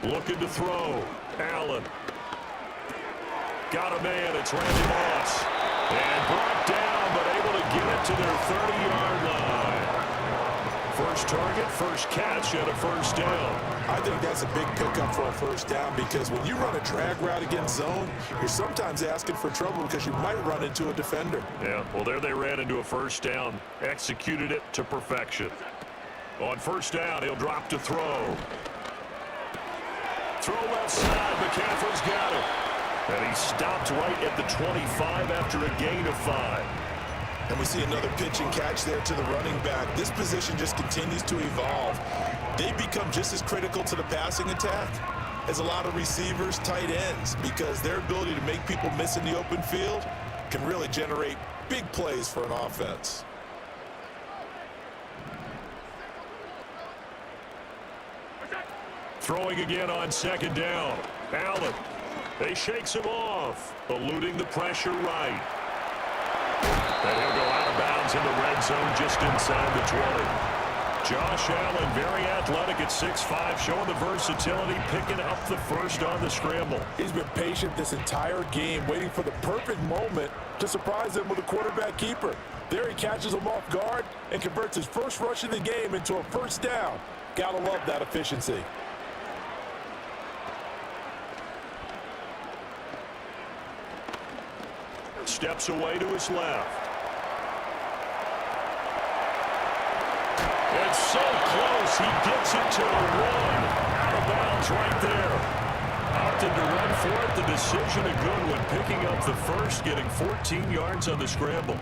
Looking to throw. Allen. Got a man. It's Randy Moss. And brought down, but able to get it to their 30-yard line. First target, first catch, and a first down. I think that's a big pickup for a first down because when you run a drag route against zone, you're sometimes asking for trouble because you might run into a defender. Yeah, well, there they ran into a first down. Executed it to perfection. On first down, he'll drop to throw. Throw left side. McCaffrey's got it. And he stopped right at the 25 after a gain of 5. And we see another pitch and catch there to the running back. This position just continues to evolve. They become just as critical to the passing attack as a lot of receivers, tight ends, because their ability to make people miss in the open field can really generate big plays for an offense. Throwing again on second down. Allen. They shakes him off, eluding the pressure right. And he'll go out of bounds in the red zone just inside the 20. Josh Allen, very athletic at 6'5", showing the versatility, picking up the first on the scramble. He's been patient this entire game, waiting for the perfect moment to surprise them with a quarterback keeper. There he catches him off guard and converts his first rush of the game into a first down. Gotta love that efficiency. Steps away to his left. It's so close, he gets it to the one. Out of bounds right there. Opted to run for it. The decision a good one. Picking up the first, getting 14 yards on the scramble.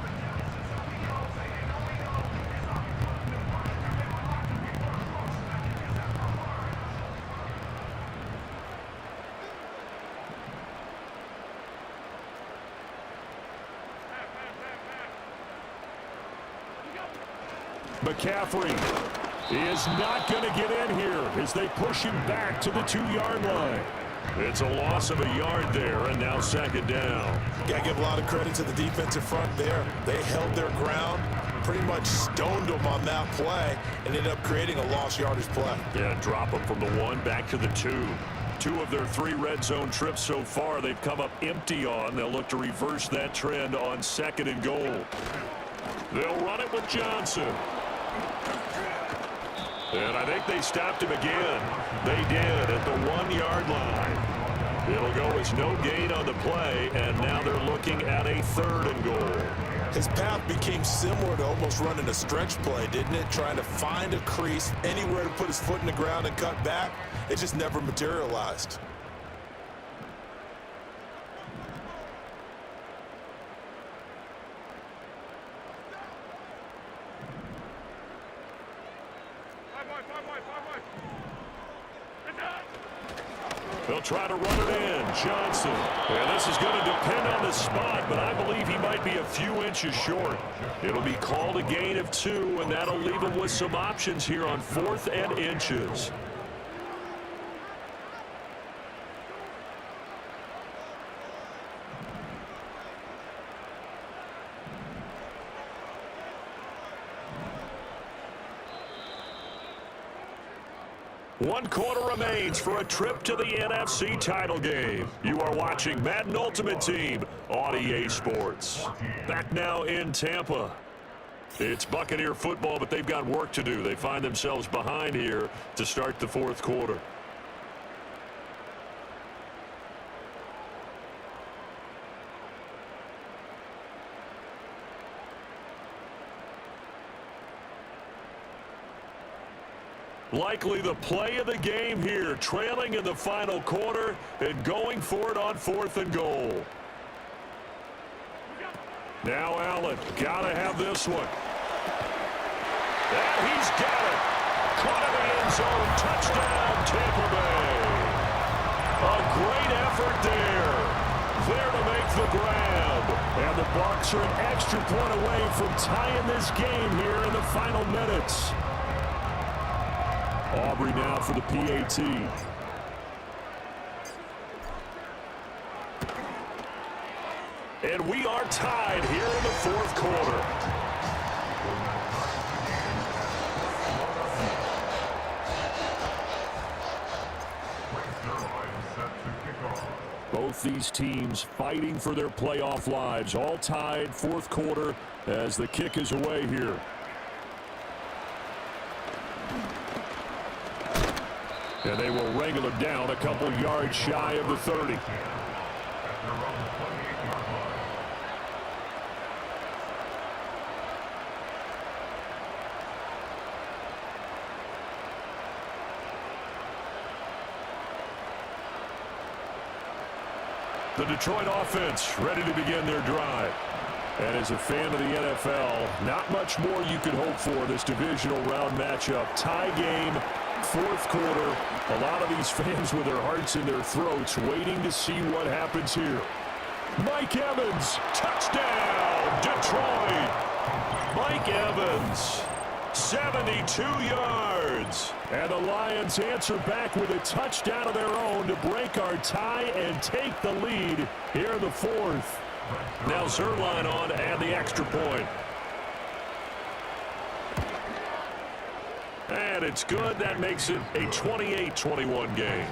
McCaffrey is not going to get in here as they push him back to the 2-yard line. It's a loss of a yard there, and now second down. Got to give a lot of credit to the defensive front there. They held their ground, pretty much stoned them on that play, and ended up creating a lost yardage play. Yeah, drop them from the 1 back to the 2. 2 of their 3 red zone trips so far they've come up empty on. They'll look to reverse that trend on 2nd and goal. They'll run it with Johnson. And I think they stopped him again. They did at the 1-yard line. It'll go as no gain on the play, and now they're looking at a 3rd and goal. His path became similar to almost running a stretch play, didn't it? Trying to find a crease, anywhere to put his foot in the ground and cut back. It just never materialized. They'll try to run it in. Johnson. And this is going to depend on the spot, but I believe he might be a few inches short. It'll be called a gain of 2, and that'll leave him with some options here on 4th and inches. One quarter remains for a trip to the NFC title game. You are watching Madden Ultimate Team on EA Sports. Back now in Tampa. It's Buccaneer football, but they've got work to do. They find themselves behind here to start the 4th quarter. Likely the play of the game here, trailing in the final quarter and going for it on 4th and goal. Now Allen, gotta have this one. And he's got it. Caught in the end zone, touchdown Tampa Bay. A great effort there. There to make the grab. And the Bucs are an extra point away from tying this game here in the final minutes. Aubrey now for the PAT. And we are tied here in the 4th quarter. Both these teams fighting for their playoff lives. All tied 4th quarter as the kick is away here. And they will wrangle it down a couple yards shy of the 30. The Detroit offense ready to begin their drive. And as a fan of the NFL, not much more you could hope for this divisional round matchup. Tie game, 4th quarter. A lot of these fans with their hearts in their throats waiting to see what happens here. Mike Evans, touchdown, Detroit. Mike Evans, 72 yards. And the Lions answer back with a touchdown of their own to break our tie and take the lead here in the 4th. Now Zerline on to add the extra point. And it's good. That makes it a 28-21 game.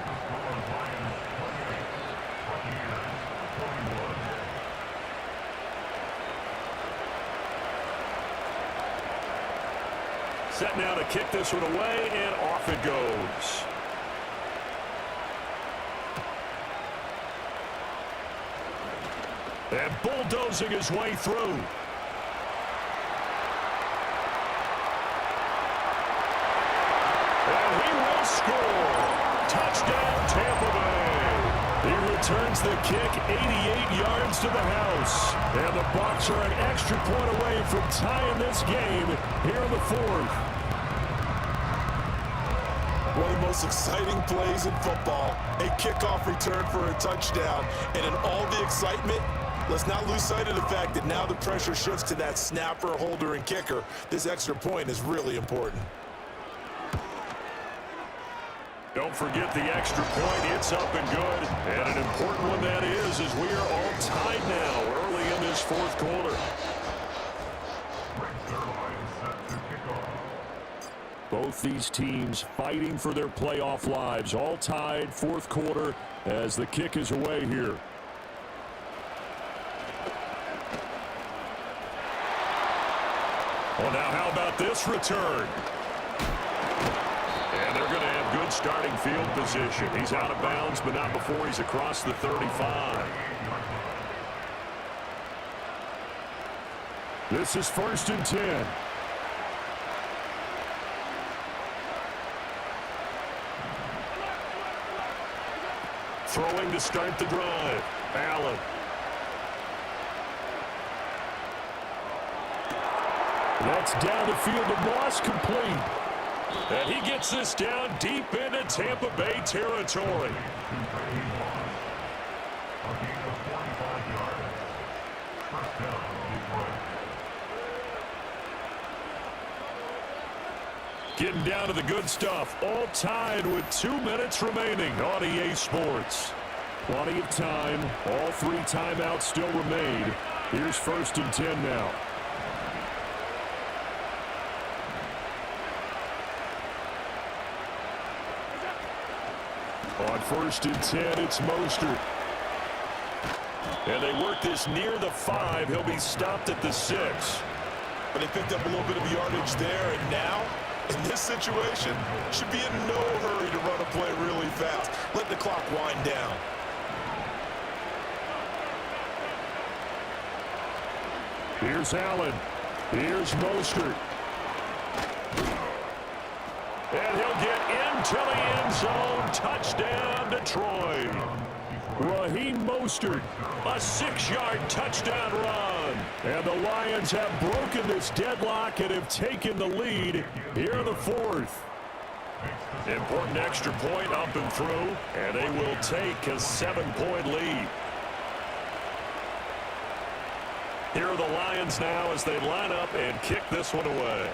set now to kick this one away, and off it goes. And bulldozing his way through. And he will score. Touchdown, Tampa Bay. He returns the kick 88 yards to the house. And the Bucs are an extra point away from tying this game here in the fourth. One of the most exciting plays in football, a kickoff return for a touchdown. And in all the excitement, let's not lose sight of the fact that now the pressure shifts to that snapper, holder, and kicker. This extra point is really important. Don't forget the extra point. It's up and good. And an important one that is, as we are all tied now early in this fourth quarter. Both these teams fighting for their playoff lives. All tied, fourth quarter, as the kick is away here. Well, now how about this return? And they're going to have good starting field position. He's out of bounds, but not before he's across the 35. This is 1st and 10. Throwing to start the drive. Allen. That's down the field to Moss, complete. And he gets this down deep into Tampa Bay territory. Getting down to the good stuff. All tied with 2 minutes remaining on EA Sports. Plenty of time. All 3 timeouts still remain. Here's 1st and 10 now. On 1st and 10, it's Mostert. And they work this near the 5. He'll be stopped at the 6. But they picked up a little bit of yardage there, and now, in this situation, should be in no hurry to run a play really fast. Let the clock wind down. Here's Allen. Here's Mostert. And he'll get into the end zone. Touchdown, Detroit. Raheem Mostert, a 6-yard touchdown run. And the Lions have broken this deadlock and have taken the lead here in the fourth. Important extra point up and through, and they will take a 7-point lead. Here are the Lions now as they line up and kick this one away.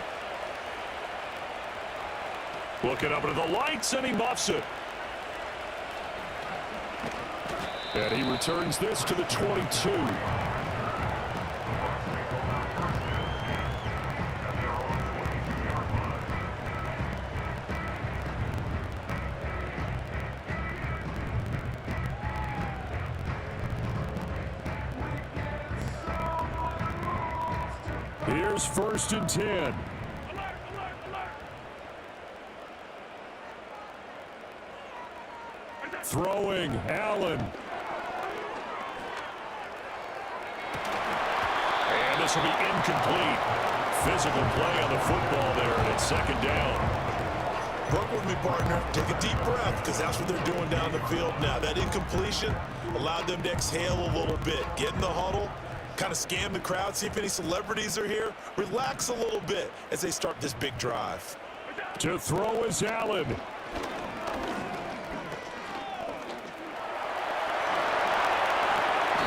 Looking up into the lights, and he muffs it. And he returns this to the 22. Here's 1st and 10. Throwing, Allen. And this will be incomplete. Physical play on the football there, and it's 2nd down. Work with me, partner. Take a deep breath, because that's what they're doing down the field now. That incompletion allowed them to exhale a little bit. Get in the huddle, kind of scan the crowd, see if any celebrities are here. Relax a little bit as they start this big drive. To throw is Allen.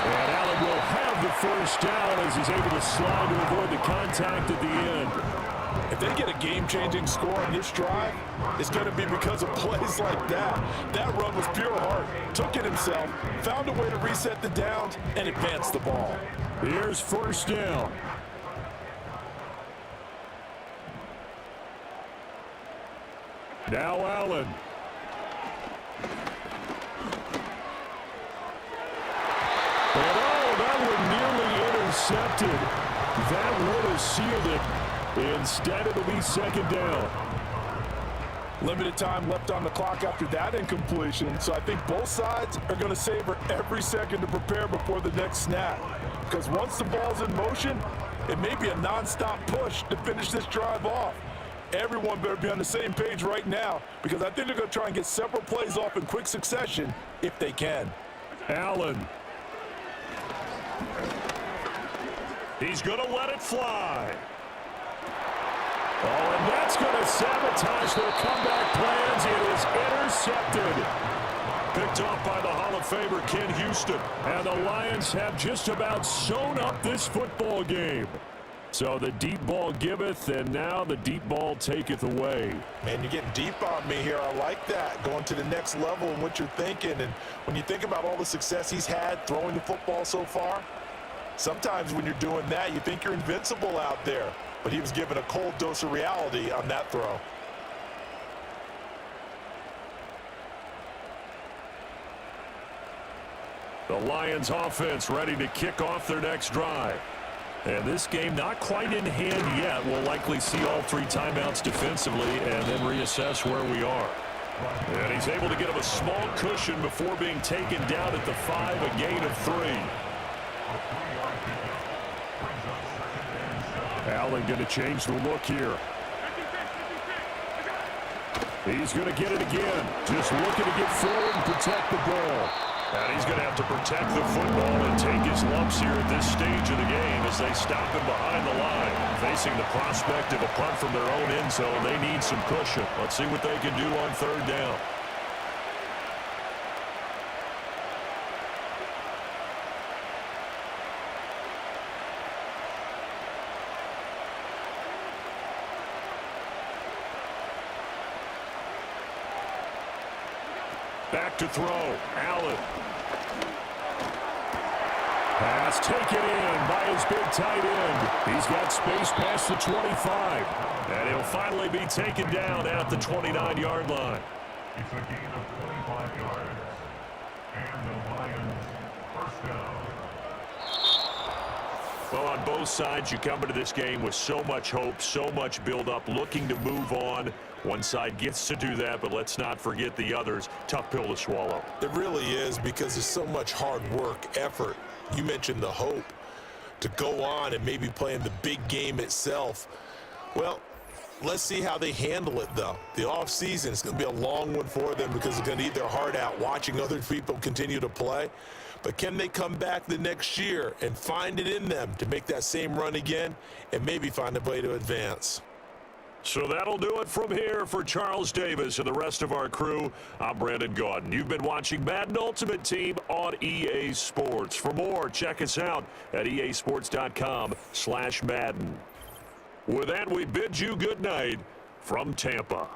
And Allen will have the 1st down as he's able to slide to avoid the contact at the end. If they get a game-changing score on this drive, it's going to be because of plays like that. That run was pure heart. Took it himself, found a way to reset the downs, and advanced the ball. Here's 1st down. Now Allen. And oh, that one nearly intercepted. That would have sealed it. Instead, it'll be second down. Limited time left on the clock after that incompletion, so I think both sides are going to savor every second to prepare before the next snap. Because once the ball's in motion, it may be a nonstop push to finish this drive off. Everyone better be on the same page right now, because I think they're going to try and get several plays off in quick succession if they can. Allen. He's going to let it fly. Oh, and that's going to sabotage their comeback plans. It is intercepted. Picked off by the Hall of Famer Ken Houston. And the Lions have just about sewn up this football game. So the deep ball giveth, and now the deep ball taketh away. Man, you're getting deep on me here. I like that. Going to the next level in what you're thinking. And when you think about all the success he's had throwing the football so far, sometimes when you're doing that, you think you're invincible out there. But he was given a cold dose of reality on that throw. The Lions offense ready to kick off their next drive. And this game not quite in hand yet. We'll likely see all three timeouts defensively and then reassess where we are. And he's able to get him a small cushion before being taken down at the 5, a gain of 3. Allen going to change the look here. He's going to get it again. Just looking to get forward and protect the ball. And he's going to have to protect the football and take his lumps here at this stage of the game as they stop him behind the line. Facing the prospect of a punt from their own end zone, they need some cushion. Let's see what they can do on third down. Back to throw. Allen. Pass taken in by his big tight end. He's got space past the 25. And he'll finally be taken down at the 29-yard line. It's a gain of 25 yards. And the Lions first down. Well, on both sides, you come into this game with so much hope, so much build-up, looking to move on. One side gets to do that, but let's not forget the others. Tough pill to swallow. It really is, because there's so much hard work, effort. You mentioned the hope to go on and maybe play in the big game itself. Well, let's see how they handle it, though. The offseason is going to be a long one for them because they're going to eat their heart out watching other people continue to play. But can they come back the next year and find it in them to make that same run again and maybe find a way to advance? So that'll do it from here for Charles Davis and the rest of our crew. I'm Brandon Gaudin. You've been watching Madden Ultimate Team on EA Sports. For more, check us out at easports.com/Madden. With that, we bid you good night from Tampa.